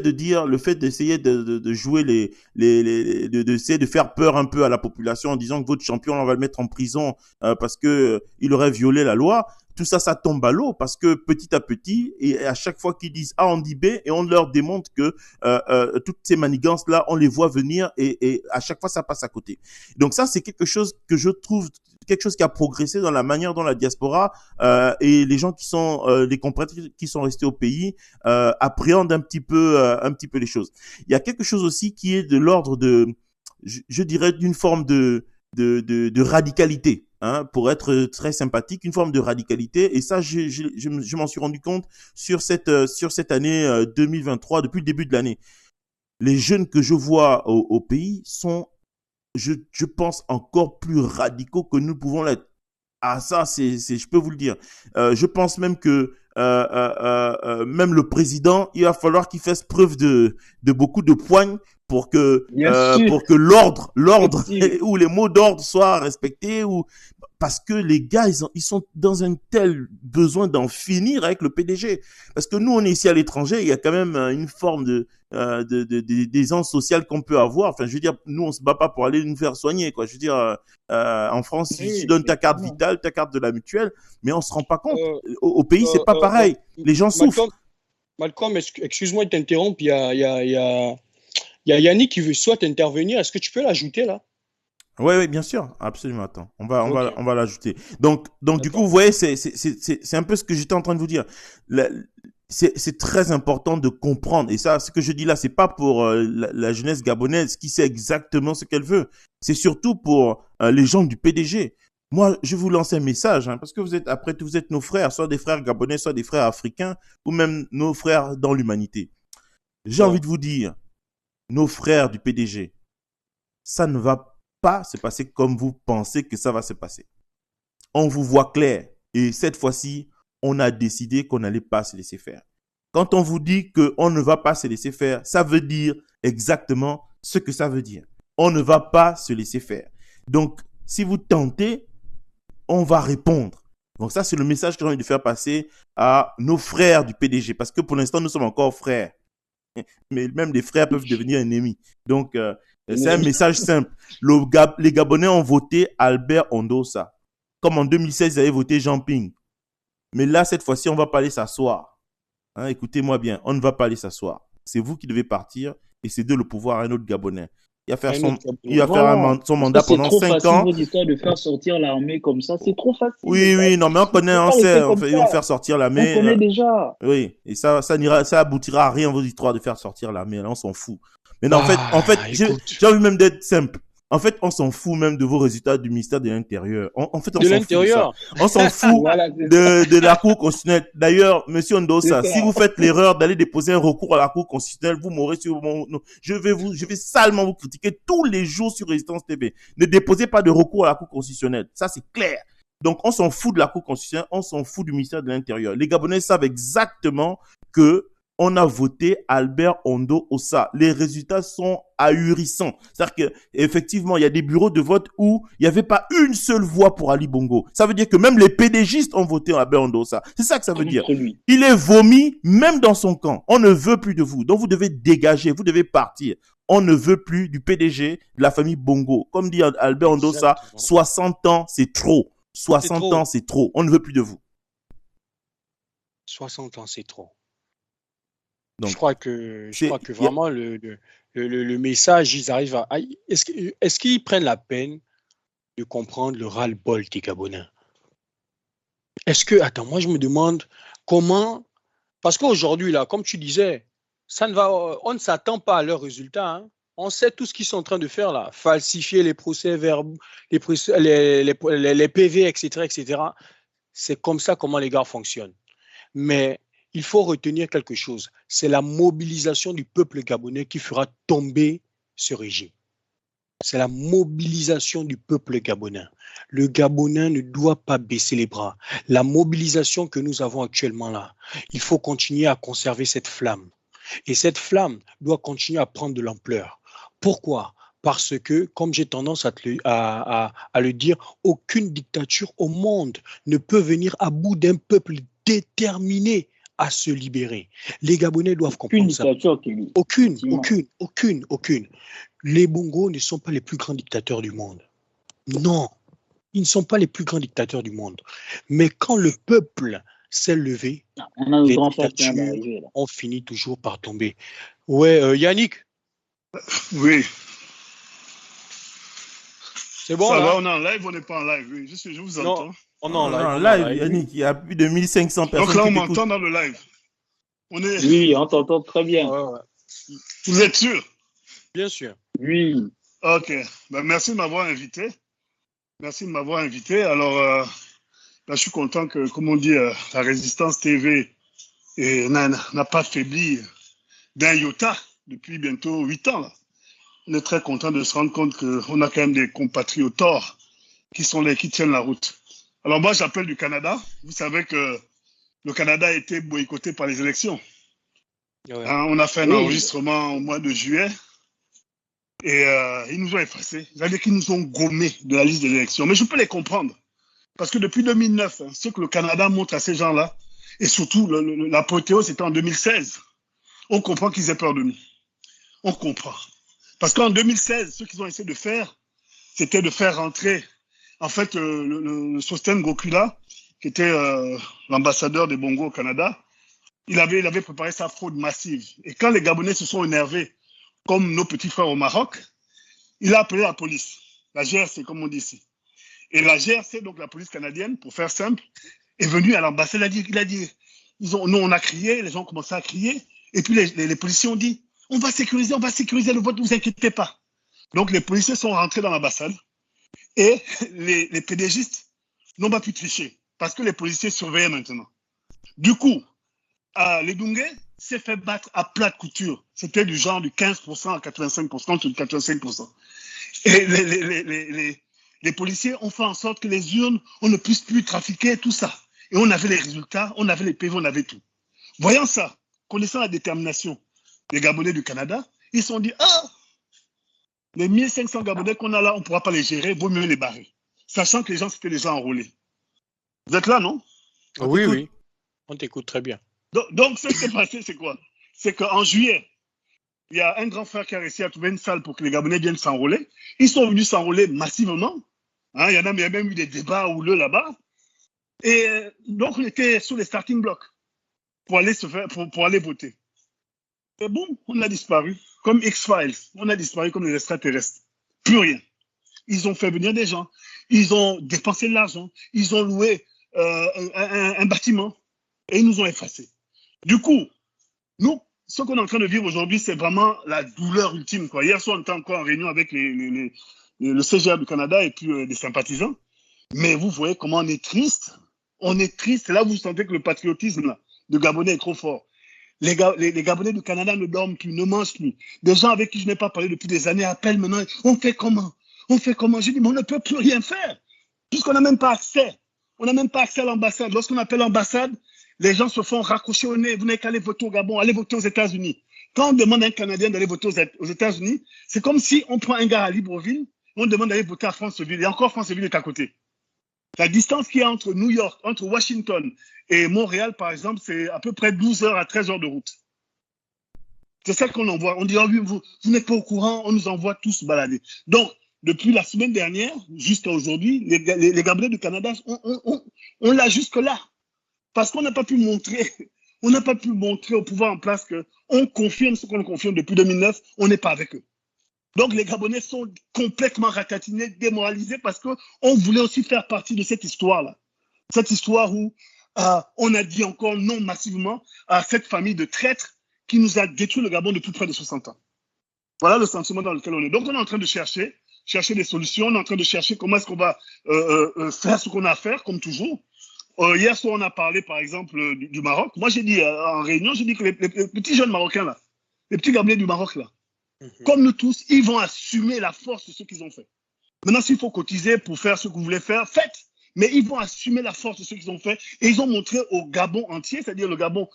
d'essayer de jouer d'essayer de faire peur un peu à la population en disant que votre champion, on va le mettre en prison parce que il aurait violé la loi. Tout ça, ça tombe à l'eau parce que petit à petit, et à chaque fois qu'ils disent A, on dit B, et on leur démontre que toutes ces manigances-là, on les voit venir et à chaque fois, ça passe à côté. Donc ça, c'est quelque chose que je trouve, quelque chose qui a progressé dans la manière dont la diaspora et les gens qui sont les compatriotes qui sont restés au pays appréhendent un petit peu les choses. Il y a quelque chose aussi qui est de l'ordre de je dirais d'une forme de radicalité, hein, pour être très sympathique, une forme de radicalité. Et ça, je m'en suis rendu compte sur cette année 2023, depuis le début de l'année. Les jeunes que je vois au pays sont, je pense, encore plus radicaux que nous pouvons l'être. Ah, ça, je peux vous le dire. Je pense même que même le président, il va falloir qu'il fasse preuve de beaucoup de poigne pour que l'ordre ou les mots d'ordre soient respectés, ou parce que les gars, ils sont dans un tel besoin d'en finir avec le PDG. Parce que nous, on est ici à l'étranger, il y a quand même une forme d'aisance sociale qu'on peut avoir. Enfin, je veux dire, nous, on se bat pas pour aller nous faire soigner, quoi. Je veux dire, en France, si tu donnes ta carte vitale, ta carte de la mutuelle, mais on se rend pas compte. Au pays, c'est pas pareil. Les gens souffrent. Malcolm, excuse-moi de t'interrompre. Il y a Yannick qui veut soit intervenir. Est-ce que tu peux l'ajouter là? Oui, bien sûr, absolument. Attends, on va l'ajouter. Donc du coup, vous voyez, c'est un peu ce que j'étais en train de vous dire. C'est très important de comprendre. Et ça, ce que je dis là, c'est pas pour la jeunesse gabonaise qui sait exactement ce qu'elle veut. C'est surtout pour les gens du PDG. Moi, je vous lance un message, hein, parce que après tout, vous êtes nos frères, soit des frères gabonais, soit des frères africains, ou même nos frères dans l'humanité. J'ai envie de vous dire, nos frères du PDG, ça ne va pas se passer comme vous pensez que ça va se passer. On vous voit clair. Et cette fois-ci, on a décidé qu'on n'allait pas se laisser faire. Quand on vous dit qu'on ne va pas se laisser faire, ça veut dire exactement ce que ça veut dire. On ne va pas se laisser faire. Donc, si vous tentez, on va répondre. Donc ça, c'est le message que j'ai envie de faire passer à nos frères du PDG. Parce que pour l'instant, nous sommes encore frères. Mais même les frères peuvent devenir ennemis. Donc, c'est un message simple. Les Gabonais ont voté Albert Ondosa. Comme en 2016, ils avaient voté Jean Ping. Mais là, cette fois-ci, on ne va pas aller s'asseoir. Hein, écoutez-moi bien, on ne va pas aller s'asseoir. C'est vous qui devez partir et céder le pouvoir à un autre Gabonais. Il va faire son mandat pendant 5 ans. C'est trop facile, votre histoire de faire sortir l'armée comme ça. C'est trop facile. Oui, non, mais on connaît, on sait. Ils vont faire sortir l'armée. On connaît déjà. Oui, et ça aboutira à rien, vos histoires de faire sortir l'armée. Là, on s'en fout. Mais non, en fait, j'ai envie même d'être simple. En fait, on s'en fout même de vos résultats du ministère de l'Intérieur. En fait, on s'en fout de ça. On s'en fout de la Cour constitutionnelle. D'ailleurs, monsieur Ondosa, si vous faites l'erreur d'aller déposer un recours à la Cour constitutionnelle, vous m'aurez sur mon... Je vais salement vous critiquer tous les jours sur Résistance TV. Ne déposez pas de recours à la Cour constitutionnelle. Ça, c'est clair. Donc, on s'en fout de la Cour constitutionnelle, on s'en fout du ministère de l'Intérieur. Les Gabonais savent exactement que on a voté Albert Ondo Ossa. Les résultats sont ahurissants. C'est-à-dire que, effectivement, il y a des bureaux de vote où il n'y avait pas une seule voix pour Ali Bongo. Ça veut dire que même les PDGistes ont voté Albert Ondo Ossa. C'est ça que ça veut dire. Il est vomi, même dans son camp. On ne veut plus de vous. Donc, vous devez dégager, vous devez partir. On ne veut plus du PDG de la famille Bongo. Comme dit Albert Ondo Ossa, 60 ans, c'est trop. 60 ans, c'est trop. On ne veut plus de vous. 60 ans, c'est trop. Donc, je crois que vraiment le message, ils arrivent à... Est-ce qu'ils prennent la peine de comprendre le ras-le-bol des Gabonais? Attends, moi je me demande comment... Parce qu'aujourd'hui, là, comme tu disais, on ne s'attend pas à leurs résultats. Hein. On sait tout ce qu'ils sont en train de faire là. Falsifier les procès verbaux, les PV, etc., etc. C'est comme ça comment les gars fonctionnent. Mais il faut retenir quelque chose. C'est la mobilisation du peuple gabonais qui fera tomber ce régime. C'est la mobilisation du peuple gabonais. Le Gabonais ne doit pas baisser les bras. La mobilisation que nous avons actuellement là, il faut continuer à conserver cette flamme. Et cette flamme doit continuer à prendre de l'ampleur. Pourquoi ? Parce que, comme j'ai tendance à le dire, aucune dictature au monde ne peut venir à bout d'un peuple déterminé à se libérer. Les Gabonais doivent comprendre ça. Aucune. Les Bongos ne sont pas les plus grands dictateurs du monde. Non, ils ne sont pas les plus grands dictateurs du monde. Mais quand le peuple s'est levé, les dictatures ont fini toujours par tomber. Ouais, Yannick. Oui. C'est bon, ça là? Va, on est en live, on n'est pas en live. Oui, je vous entends. Non, live, Yannick, il y a plus de 1500 personnes. Donc là, on m'entend dans le live. Oui, on t'entend très bien. Vous êtes sûr? Bien sûr. Oui. Ok. Ben, merci de m'avoir invité. Merci de m'avoir invité. Alors, là, je suis content que, comme on dit, la Résistance TV n'a pas faibli d'un iota depuis bientôt 8 ans. Là. On est très content de se rendre compte qu'on a quand même des compatriotes qui sont là, qui tiennent la route. Alors moi, j'appelle du Canada. Vous savez que le Canada a été boycotté par les élections. Ouais. Hein, on a fait un Oui. enregistrement au mois de juillet et ils nous ont effacés. C'est-à-dire qu'ils nous ont gommés de la liste des élections. Mais je peux les comprendre. Parce que depuis 2009, hein, ce que le Canada montre à ces gens-là, et surtout l'apothéose, c'était en 2016, on comprend qu'ils aient peur de nous. On comprend. Parce qu'en 2016, ce qu'ils ont essayé de faire, c'était de faire rentrer, en fait, le Sosten Gokula, qui était l'ambassadeur des Bongo au Canada, il avait préparé sa fraude massive. Et quand les Gabonais se sont énervés, comme nos petits frères au Maroc, il a appelé la police, la GRC, comme on dit ici. Et la GRC, donc la police canadienne, pour faire simple, est venue à l'ambassade. Il a dit nous, on a crié, les gens ont commencé à crier, et puis les policiers ont dit on va sécuriser le vote, ne vous inquiétez pas. Donc les policiers sont rentrés dans l'ambassade, et les PDGistes n'ont pas pu tricher, parce que les policiers surveillaient maintenant. Du coup, les Dungé s'est fait battre à plate couture. C'était du genre du 15% à 85%, entre 85%. Et les policiers ont fait en sorte que les urnes, on ne puisse plus trafiquer, tout ça. Et on avait les résultats, on avait les PV, on avait tout. Voyant ça, connaissant la détermination des Gabonais du Canada, ils se sont dit, les 1500 Gabonais qu'on a là, on ne pourra pas les gérer, vaut mieux les barrer. Sachant que les gens, c'était déjà enrôlés. Vous êtes là, non? Oui, oui. On t'écoute très bien. Donc, ce qui s'est passé, c'est quoi? C'est qu'en juillet, il y a un grand frère qui a réussi à trouver une salle pour que les Gabonais viennent s'enrôler. Ils sont venus s'enrôler massivement. Hein, il y a même eu des débats houleux là-bas. Et donc, on était sur les starting blocks pour aller voter. Et bon, on a disparu. Comme X-Files, on a disparu comme les extraterrestres. Plus rien. Ils ont fait venir des gens. Ils ont dépensé de l'argent. Ils ont loué un bâtiment. Et ils nous ont effacés. Du coup, nous, ce qu'on est en train de vivre aujourd'hui, c'est vraiment la douleur ultime, quoi. Hier soir, on était encore en réunion avec le CGR du Canada et puis des sympathisants. Mais vous voyez comment on est triste. On est triste. C'est là où vous sentez que le patriotisme là, de Gabonais est trop fort. Les Gabonais du Canada ne dorment plus, ne mangent plus. Des gens avec qui je n'ai pas parlé depuis des années appellent maintenant. On fait comment? On fait comment? Je dis, mais on ne peut plus rien faire. Puisqu'on n'a même pas accès. On n'a même pas accès à l'ambassade. Lorsqu'on appelle l'ambassade, les gens se font raccrocher au nez. Vous n'avez qu'à aller voter au Gabon, allez voter aux États-Unis. Quand on demande à un Canadien d'aller voter aux États-Unis, c'est comme si on prend un gars à Libreville, on demande d'aller voter à Franceville. Et encore, Franceville est à côté. La distance qu'il y a entre New York, entre Washington et Montréal, par exemple, c'est à peu près 12 heures à 13 heures de route. C'est ça qu'on envoie. On dit, oh oui, vous n'êtes pas au courant, on nous envoie tous balader. Donc, depuis la semaine dernière jusqu'à aujourd'hui, les Gabonais du Canada, on l'a jusque-là. Parce qu'on n'a pas pu montrer au pouvoir en place qu'on confirme ce qu'on confirme depuis 2009, on n'est pas avec eux. Donc les Gabonais sont complètement ratatinés, démoralisés parce qu'on voulait aussi faire partie de cette histoire-là. Cette histoire où on a dit encore non massivement à cette famille de traîtres qui nous a détruit le Gabon depuis près de 60 ans. Voilà le sentiment dans lequel on est. Donc on est en train de chercher des solutions, on est en train de chercher comment est-ce qu'on va faire ce qu'on a à faire, comme toujours. Hier soir, on a parlé, par exemple, du Maroc. Moi, j'ai dit en réunion, j'ai dit que les petits jeunes Marocains, là, les petits Gabonais du Maroc, là, comme nous tous, ils vont assumer la force de ce qu'ils ont fait. Maintenant, s'il faut cotiser pour faire ce que vous voulez faire, faites. Mais ils vont assumer la force de ce qu'ils ont fait. Et ils ont montré au Gabon entier, c'est-à-dire le Gabon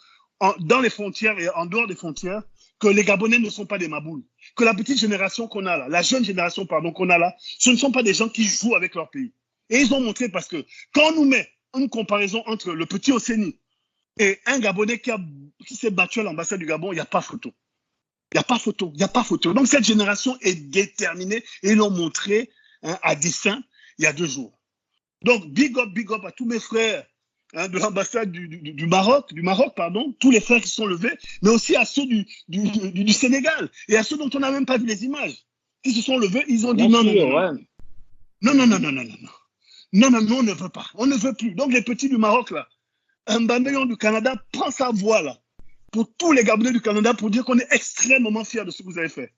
dans les frontières et en dehors des frontières, que les Gabonais ne sont pas des maboules. Que la petite génération qu'on a là, la jeune génération, pardon, qu'on a là, ce ne sont pas des gens qui jouent avec leur pays. Et ils ont montré parce que quand on nous met une comparaison entre le petit Océanie et un Gabonais qui s'est battu à l'ambassade du Gabon, il n'y a pas photo. Il n'y a pas photo. Il n'y a pas photo. Donc cette génération est déterminée et ils l'ont montré à dessein il y a 2 jours. Donc big up à tous mes frères de l'ambassade du Maroc, tous les frères qui sont levés, mais aussi à ceux du Sénégal et à ceux dont on n'a même pas vu les images. Qui se sont levés, ils ont dit non, on ne veut pas. On ne veut plus. Donc les petits du Maroc, là, un Mbambeyon du Canada prend sa voix, là, pour tous les Gabonais du Canada, pour dire qu'on est extrêmement fiers de ce que vous avez fait.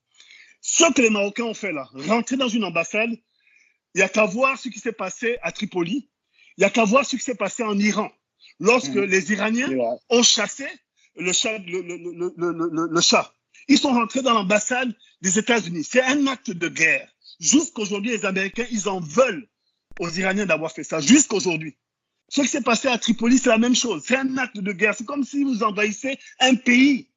Ce que les Marocains ont fait là, rentrer dans une ambassade, il n'y a qu'à voir ce qui s'est passé à Tripoli, il n'y a qu'à voir ce qui s'est passé en Iran, lorsque les Iraniens ont chassé le chat. Ils sont rentrés dans l'ambassade des États-Unis. C'est un acte de guerre. Jusqu'aujourd'hui, les Américains, ils en veulent aux Iraniens d'avoir fait ça. Jusqu'aujourd'hui. Ce qui s'est passé à Tripoli, c'est la même chose. C'est un acte de guerre. C'est comme si vous envahissez un pays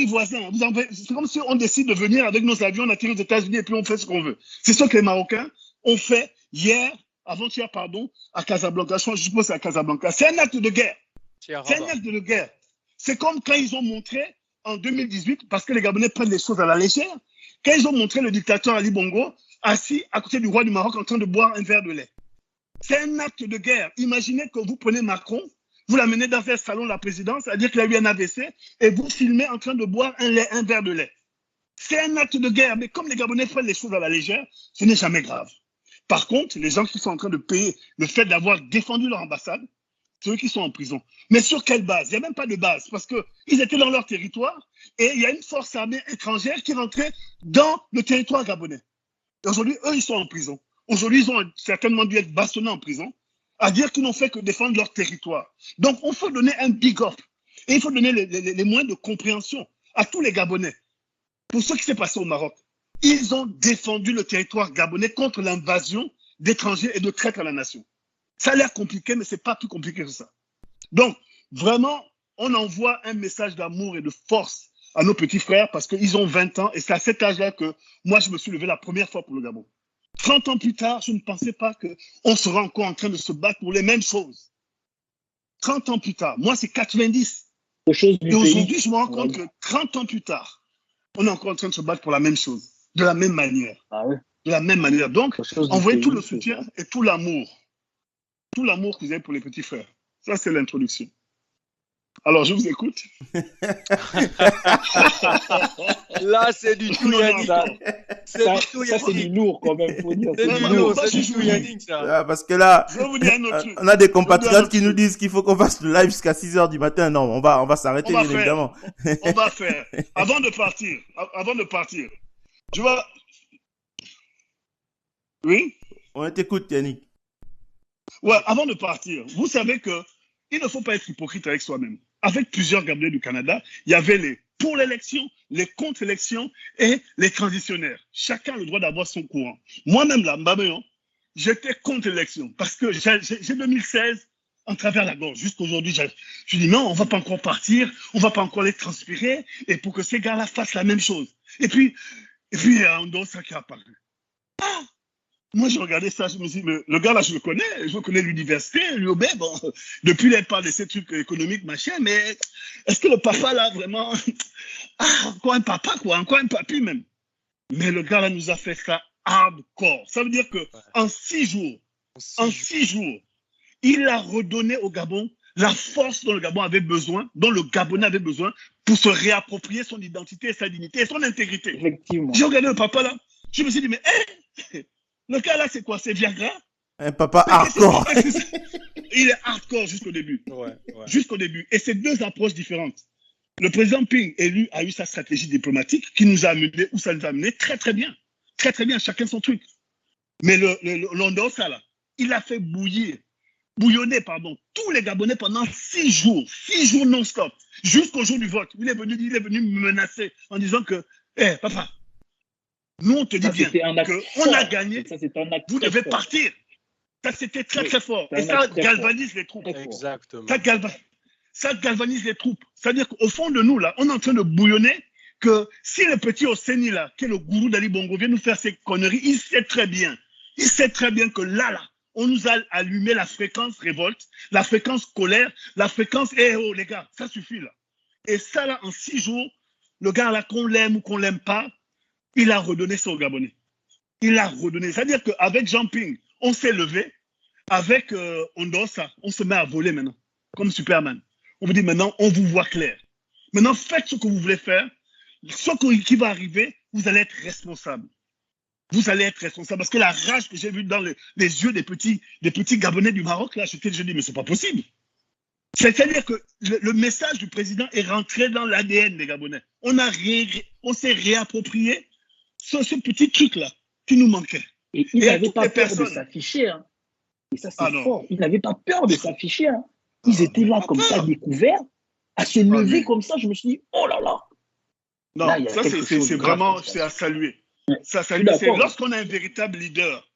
voisin. C'est comme si on décide de venir avec nos avions, on atterrit aux États-Unis et puis on fait ce qu'on veut. C'est ce que les Marocains ont fait avant-hier, à Casablanca. Je suppose que c'est à Casablanca. C'est un acte de guerre. C'est un acte de guerre. C'est comme quand ils ont montré en 2018, parce que les Gabonais prennent les choses à la légère, quand ils ont montré le dictateur Ali Bongo assis à côté du roi du Maroc en train de boire un verre de lait. C'est un acte de guerre. Imaginez que vous prenez Macron, vous l'amenez dans un salon de la présidence, c'est-à-dire qu'il a eu un AVC, et vous filmez en train de boire un verre de lait. C'est un acte de guerre, mais comme les Gabonais prennent les choses à la légère, ce n'est jamais grave. Par contre, les gens qui sont en train de payer le fait d'avoir défendu leur ambassade, c'est eux qui sont en prison. Mais sur quelle base? Il n'y a même pas de base, parce qu'ils étaient dans leur territoire, et il y a une force armée étrangère qui rentrait dans le territoire gabonais. Et aujourd'hui, eux, ils sont en prison. Aujourd'hui, ils ont certainement dû être bastonnés en prison, à dire qu'ils n'ont fait que défendre leur territoire. Donc, il faut donner un big up. Et il faut donner les moyens de compréhension à tous les Gabonais. Pour ce qui s'est passé au Maroc, ils ont défendu le territoire gabonais contre l'invasion d'étrangers et de traîtres à la nation. Ça a l'air compliqué, mais ce n'est pas plus compliqué que ça. Donc, vraiment, on envoie un message d'amour et de force à nos petits frères parce qu'ils ont 20 ans et c'est à cet âge-là que moi, je me suis levé la première fois pour le Gabon. 30 ans plus tard, je ne pensais pas qu'on serait encore en train de se battre pour les mêmes choses. 30 ans plus tard, moi, c'est 90. Et aujourd'hui, je me rends compte que 30 ans plus tard, on est encore en train de se battre pour la même chose, de la même manière. Ah oui. De la même manière. Donc, envoyez tout le soutien et tout l'amour que vous avez pour les petits frères. Ça, c'est l'introduction. Alors, je vous écoute. Là, c'est du tout Yannick. Ça, c'est du lourd quand même, faut dire. C'est du lourd, c'est du tout Yannick, ça. Parce que là, je vais vous dire un autre truc. On a des compatriotes qui nous disent qu'il faut qu'on fasse le live jusqu'à 6 h du matin. Non, on va s'arrêter, bien évidemment. On va faire. Avant de partir, tu vois. Oui? On t'écoute, Yannick. Ouais, avant de partir, vous savez que il ne faut pas être hypocrite avec soi-même. Avec plusieurs Gabonais du Canada, il y avait les pour l'élection, les contre l'élection et les transitionnaires. Chacun a le droit d'avoir son courant. Moi-même, là, Mbaméon, j'étais contre l'élection parce que j'ai 2016 en travers la gorge. Jusqu'aujourd'hui, je dis non, on ne va pas encore partir, on ne va pas encore les transpirer et pour que ces gars-là fassent la même chose. Et puis il y a un dos qui est apparu. Ah! Moi, je regardais ça, je me suis dit, mais le gars là, je connais l'université, l'UOB, bon, depuis il parle de ces trucs économiques, machin, mais est-ce que le papa là, vraiment, encore un papa, quoi, encore un papy même. Mais le gars là nous a fait ça hardcore. Ça veut dire qu'en 6 jours, il a redonné au Gabon la force dont le Gabon avait besoin, dont le Gabonais avait besoin pour se réapproprier son identité, sa dignité et son intégrité. Effectivement. J'ai regardé le papa là, je me suis dit, mais le gars là, c'est quoi? C'est Viagra? Un papa hardcore. Il est hardcore jusqu'au début. Ouais. Jusqu'au début. Et c'est deux approches différentes. Le président Ping, élu, a eu sa stratégie diplomatique qui nous a amené où ça nous a amené très, très bien. Très, très bien, chacun son truc. Mais le Londosa, là, il a fait bouillonner, tous les Gabonais pendant 6 jours. 6 jours non-stop. Jusqu'au jour du vote. Il est venu me menacer en disant que, papa, nous, on te dit bien qu'on a gagné, vous devez partir. Ça, c'était très, très fort. Et ça galvanise les troupes. Exactement. Ça galvanise les troupes. C'est-à-dire qu'au fond de nous, là, on est en train de bouillonner que si le petit Oseni, là, qui est le gourou d'Ali Bongo, vient nous faire ces conneries, il sait très bien que là, on nous a allumé la fréquence révolte, la fréquence colère, la fréquence, oh les gars, ça suffit, là. Et ça, là, en 6 jours, le gars, là, qu'on l'aime ou qu'on l'aime pas, il a redonné ça aux Gabonais. Il a redonné. C'est-à-dire qu'avec Jean Ping, on s'est levé. Avec Ondosa, on se met à voler maintenant, comme Superman. On vous dit maintenant, on vous voit clair. Maintenant, faites ce que vous voulez faire. Ce qui va arriver, vous allez être responsable. Vous allez être responsable. Parce que la rage que j'ai vue dans les yeux des petits Gabonais du Maroc, là, je dis, mais c'est pas possible. C'est-à-dire que le message du président est rentré dans l'ADN des Gabonais. On s'est réapproprié ce petit truc-là qui nous manquait. Et il n'avait pas peur de s'afficher. Hein. Et ça, c'est fort. Il n'avait pas peur de s'afficher. Hein. Ils étaient là comme ça, découverts, à se lever comme ça. Je me suis dit, oh là là. Non, là, ça, c'est vraiment, c'est à saluer. Ça, c'est lorsqu'on a un véritable leader,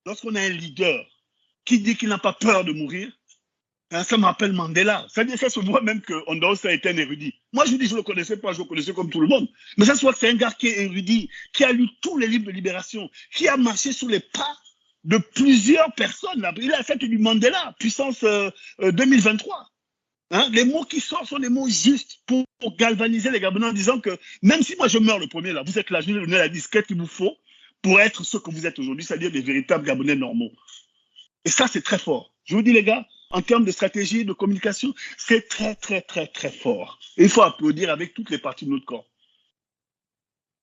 lorsqu'on a un leader qui dit qu'il n'a pas peur de mourir, hein, ça me rappelle Mandela. C'est-à-dire que ça se voit même que Ondaosa a été un érudit. Moi, je dis, je ne le connaissais pas, je le connaissais comme tout le monde. Mais ça se voit que c'est un gars qui est érudit, qui a lu tous les livres de libération, qui a marché sur les pas de plusieurs personnes. Là. Il a fait du Mandela, puissance 2023. Hein, les mots qui sortent sont des mots justes pour galvaniser les Gabonais en disant que même si moi je meurs le premier, là, vous êtes là, je vais donner la disquette qu'il vous faut pour être ce que vous êtes aujourd'hui, c'est-à-dire des véritables Gabonais normaux. Et ça, c'est très fort. Je vous dis, les gars, en termes de stratégie, de communication, c'est très, très, très, très fort. Et il faut applaudir avec toutes les parties de notre corps.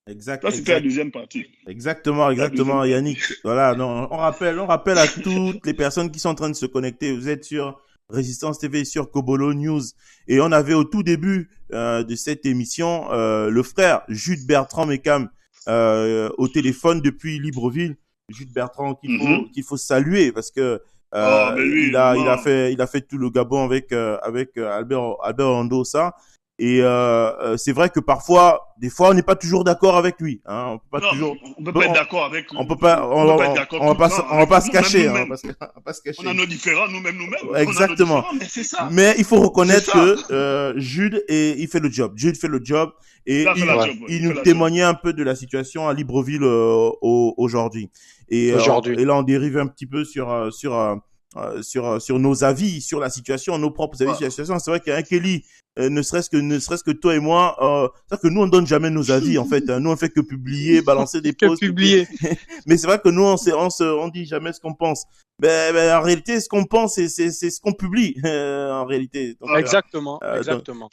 Exact. Ça, c'était la deuxième partie. Exactement, Yannick. Voilà, non, on rappelle à toutes les personnes qui sont en train de se connecter. Vous êtes sur Résistance TV, sur Kobolo News. Et on avait au tout début de cette émission le frère Jude Bertrand Mekam au téléphone depuis Libreville. Jude Bertrand qu'il faut saluer parce que il a fait tout le Gabon avec Albert Ondosa. Et c'est vrai que parfois, des fois, on n'est pas toujours d'accord avec lui. Hein. On peut pas être d'accord avec lui. On va pas se cacher. On a nos différends, nous-mêmes. Exactement. Mais il faut reconnaître que Jude il fait le job. Jude fait le job et il nous témoignait un peu de la situation à Libreville aujourd'hui. Et là, on dérive un petit peu sur nos avis, sur la situation, nos propres avis sur la situation. C'est vrai qu'il y a un Kelly, ne serait-ce que toi et moi, c'est-à-dire que nous on donne jamais nos avis en fait. Nous on fait que publier, balancer des posts. Mais c'est vrai que nous on dit jamais ce qu'on pense. Mais en réalité, ce qu'on pense, c'est ce qu'on publie en réalité. Donc, exactement.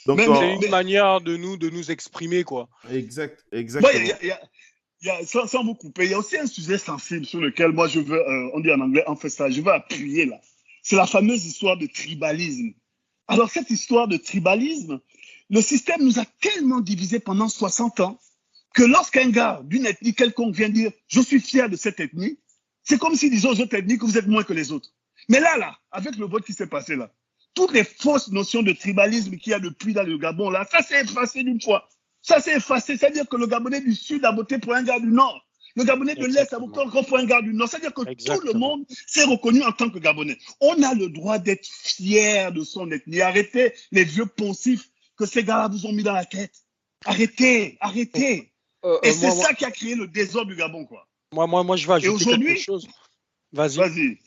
Donc c'est une manière de nous exprimer quoi. Exactement. Sans vous couper, il y a aussi un sujet sensible sur lequel moi je veux, on dit en anglais, je veux appuyer là. C'est la fameuse histoire de tribalisme. Alors cette histoire de tribalisme, le système nous a tellement divisés pendant 60 ans que lorsqu'un gars d'une ethnie quelconque vient dire « je suis fier de cette ethnie », c'est comme s'il disait aux autres ethnies que vous êtes moins que les autres. Mais là, avec le vote qui s'est passé là, toutes les fausses notions de tribalisme qu'il y a depuis dans le Gabon là, ça s'est effacé d'une fois. Ça s'est effacé, c'est-à-dire que le Gabonais du Sud a voté pour un gars du Nord. Le Gabonais de l'Est a voté encore pour un gars du Nord. C'est-à-dire que tout le monde s'est reconnu en tant que Gabonais. On a le droit d'être fier de son ethnie. Arrêtez les vieux poncifs que ces gars-là vous ont mis dans la tête. Arrêtez. Et c'est ça qui a créé le désordre du Gabon, quoi. Moi, je vais ajouter quelque chose. Vas-y.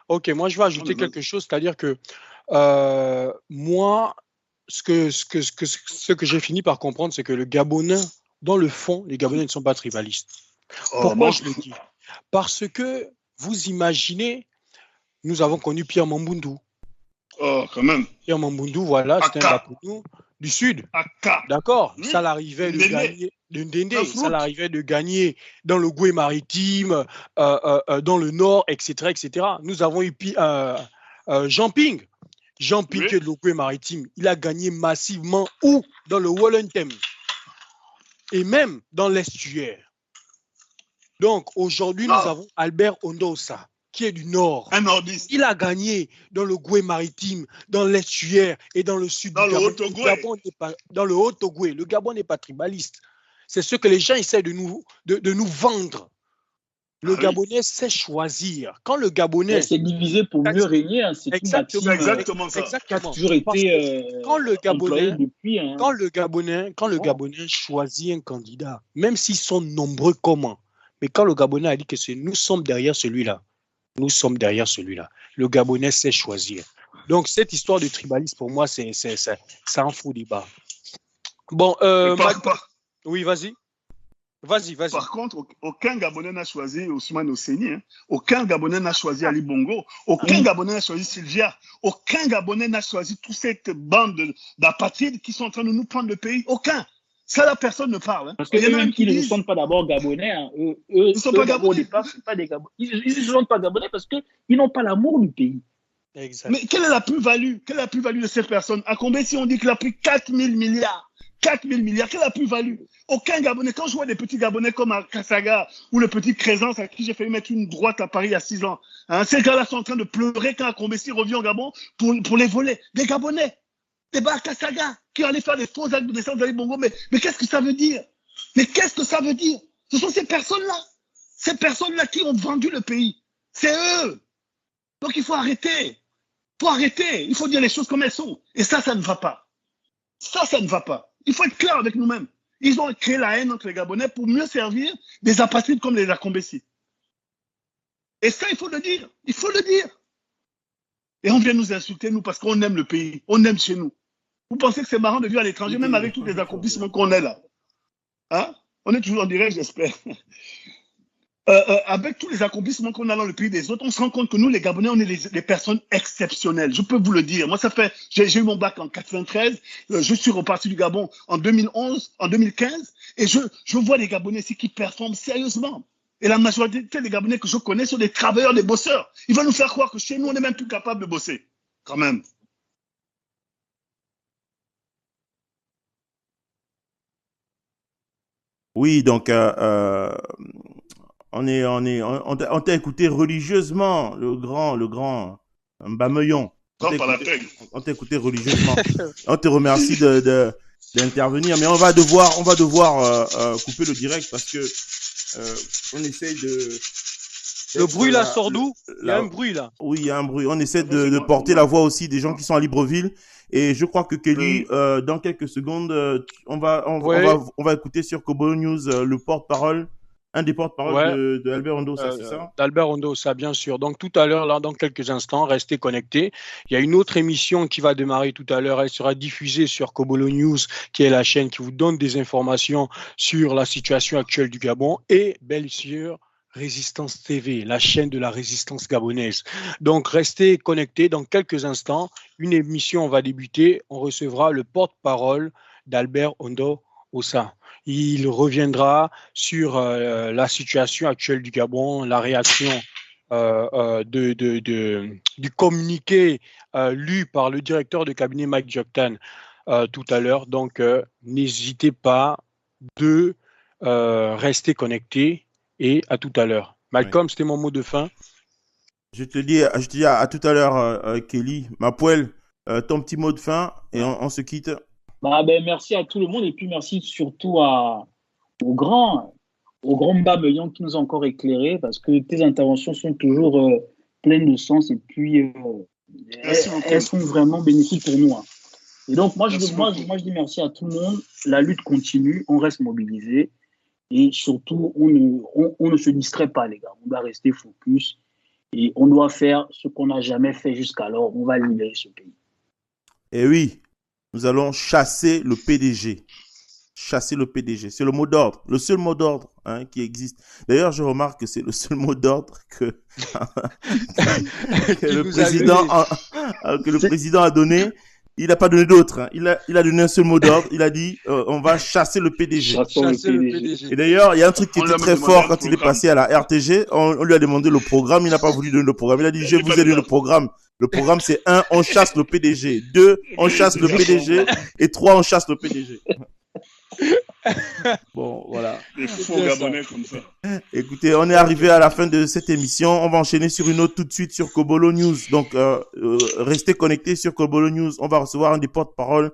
Ok, moi, je vais ajouter quelque chose, c'est-à-dire que moi, ce que j'ai fini par comprendre, c'est que le Gabonais, dans le fond, les Gabonais ne sont pas tribalistes. Pourquoi je le dis? Parce que, vous imaginez, nous avons connu Pierre Mamboundou. Oh, quand même. Pierre Mamboundou, voilà, c'était un Gabonais du Sud. D'accord. Ça l'arrivait de gagner ça l'arrivait de gagner dans le Goué maritime, dans le Nord, etc. Nous avons eu Jean Ping. Jean Piquet de l'Ogoué maritime, il a gagné massivement où? Dans le Wallentem et même dans l'estuaire. Donc aujourd'hui, nous avons Albert Ondosa qui est du Nord. Un nordiste. Il a gagné dans le Goué maritime, dans l'estuaire et dans le sud du Gabon. Dans le Haut-Ogoué. Le Gabon n'est pas tribaliste. C'est ce que les gens essaient de nous vendre. Le Gabonais sait choisir. Quand le Gabonais c'est divisé pour mieux régner, hein, c'est exactement ça. Exactement. Ça a toujours été quand le Gabonais, depuis, hein. quand le Gabonais choisit un candidat, même s'ils sont nombreux comment, mais quand le Gabonais a dit que nous sommes derrière celui-là, le Gabonais sait choisir. Donc cette histoire de tribalisme pour moi c'est un faux débat. Bon, oui, vas-y. Par contre, aucun Gabonais n'a choisi Ousmane Oseni. Hein. Aucun Gabonais n'a choisi Ali Bongo. Aucun Gabonais n'a choisi Sylvia. Aucun Gabonais n'a choisi toute cette bande d'apatrides qui sont en train de nous prendre le pays. Aucun. Ça, la personne ne parle. Hein. Parce qu'il y en a qui ne sont pas d'abord Gabonais. Hein. Eux ils ne sont pas Gabonais. Au départ, pas des Gabonais. Ils ne sont pas Gabonais parce qu'ils n'ont pas l'amour du pays. Exact. Mais quelle est la plus-value? Quelle est la plus-value de cette personne? À combien si on dit qu'il a pris 4 000 milliards? 4 000 milliards, quelle est la plus-value? Aucun Gabonais, quand je vois des petits Gabonais comme Kassaga ou le petit Crézance à qui j'ai fait mettre une droite à Paris il y a 6 ans, hein, ces gars-là sont en train de pleurer quand Akombesi revient au Gabon pour les voler. Des Gabonais, des Kassaga qui allaient faire des faux actes de naissance d'Ali Bongo. Mais qu'est-ce que ça veut dire? Mais qu'est-ce que ça veut dire? Ce sont ces personnes-là qui ont vendu le pays. C'est eux. Donc il faut arrêter. Il faut dire les choses comme elles sont. Et ça ne va pas. Ça ne va pas. Il faut être clair avec nous-mêmes. Ils ont créé la haine entre les Gabonais pour mieux servir des apatrides comme les Akombesi. Et ça, il faut le dire. Il faut le dire. Et on vient nous insulter, nous, parce qu'on aime le pays. On aime chez nous. Vous pensez que c'est marrant de vivre à l'étranger, même avec tous les accomplissements qu'on est là? Hein? On est toujours en direct, j'espère. Avec tous les accomplissements qu'on a dans le pays des autres, on se rend compte que nous, les Gabonais, on est des personnes exceptionnelles. Je peux vous le dire. Moi, j'ai eu mon bac en 93. Je suis reparti du Gabon en 2011, en 2015. Et je vois les Gabonais ici qui performent sérieusement. Et la majorité des Gabonais que je connais sont des travailleurs, des bosseurs. Ils veulent nous faire croire que chez nous, on n'est même plus capable de bosser. Quand même. Oui, donc on t'a écouté religieusement, le grand Mbameuillon. On t'a écouté religieusement. On te remercie d'intervenir, mais on va devoir couper le direct parce que on essaye de. Le bruit là sort d'où? Il y a un bruit là. Oui, il y a un bruit. On essaie de porter la voix aussi des gens qui sont à Libreville. Et je crois que Kelly, dans quelques secondes, on va écouter sur Kobolo News le porte-parole, un des porte-parole de Albert Ondossa, c'est ça? D'Albert Ondossa, bien sûr. Donc tout à l'heure, là, dans quelques instants, restez connectés. Il y a une autre émission qui va démarrer tout à l'heure. Elle sera diffusée sur Kobolo News, qui est la chaîne qui vous donne des informations sur la situation actuelle du Gabon. Et bien sûr, Résistance TV, la chaîne de la résistance gabonaise. Donc, restez connectés. Dans quelques instants, une émission va débuter. On recevra le porte-parole d'Albert Ondossa. Il reviendra sur la situation actuelle du Gabon, la réaction du communiqué lu par le directeur de cabinet Mike Joktan tout à l'heure. Donc, n'hésitez pas de rester connectés. Et à tout à l'heure. Malcolm, c'était mon mot de fin. Je te dis à tout à l'heure, Kelly. Mapuel, ton petit mot de fin et on se quitte. Merci à tout le monde et puis merci surtout au grand Mbameuillon qui nous a encore éclairés parce que tes interventions sont toujours pleines de sens et puis elles sont vraiment bénéfiques pour nous. Hein. Et donc, moi, je dis merci à tout le monde. La lutte continue, on reste mobilisés. Et surtout, on ne se distrait pas, les gars. On doit rester focus et on doit faire ce qu'on n'a jamais fait jusqu'alors. On va libérer ce pays. Et oui, nous allons chasser le PDG. Chasser le PDG. C'est le mot d'ordre, le seul mot d'ordre qui existe. D'ailleurs, je remarque que c'est le seul mot d'ordre que le président a donné. Il n'a pas donné d'autre. Il a donné un seul mot d'ordre. Il a dit on va chasser le PDG. Chasser le PDG. Et d'ailleurs, il y a un truc qui était très fort quand il est passé à la RTG. On lui a demandé le programme. Il n'a pas voulu donner le programme. Il a dit je vous ai donné le programme. Le programme, c'est 1, on chasse le PDG. 2, on chasse le PDG. Et 3, on chasse le PDG. Bon, voilà. Des faux Gabonais comme ça. Écoutez, on est arrivé à la fin de cette émission. On va enchaîner sur une autre tout de suite sur Kobolo News. Donc, restez connectés sur Kobolo News. On va recevoir un des porte-parole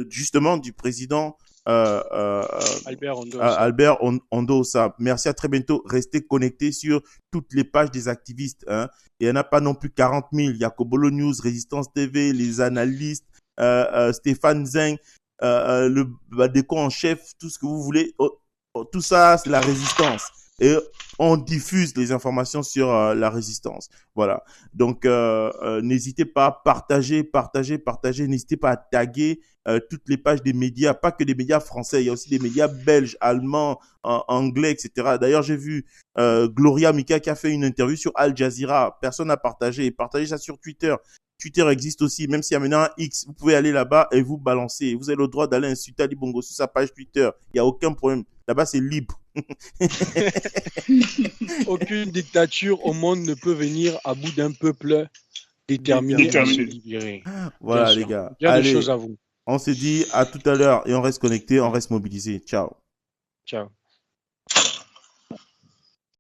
justement du président Albert Ondossa. Merci, à très bientôt. Restez connectés sur toutes les pages des activistes. Il n'y en a pas non plus 40 000. Il y a Kobolo News, Résistance TV, les analystes, Stéphane Zeng. Le Badeko en chef, tout ce que vous voulez, tout ça, c'est la résistance. Et on diffuse les informations sur la résistance. Voilà. Donc, n'hésitez pas à partager. N'hésitez pas à taguer toutes les pages des médias, pas que des médias français. Il y a aussi des médias belges, allemands, anglais, etc. D'ailleurs, j'ai vu Gloria Mika qui a fait une interview sur Al Jazeera. Personne n'a partagé. Partagez ça sur Twitter. Twitter existe aussi, même s'il y a maintenant un X, vous pouvez aller là-bas et vous balancer. Vous avez le droit d'aller insulter Ali Bongo sur sa page Twitter. Il n'y a aucun problème. Là-bas, c'est libre. Aucune dictature au monde ne peut venir à bout d'un peuple déterminés à se Déterminés. libérer. Voilà, Bien les sûr. gars. Bien des Allez, choses à vous. on se dit à tout à l'heure et on reste connecté, on reste mobilisé. Ciao. Ciao.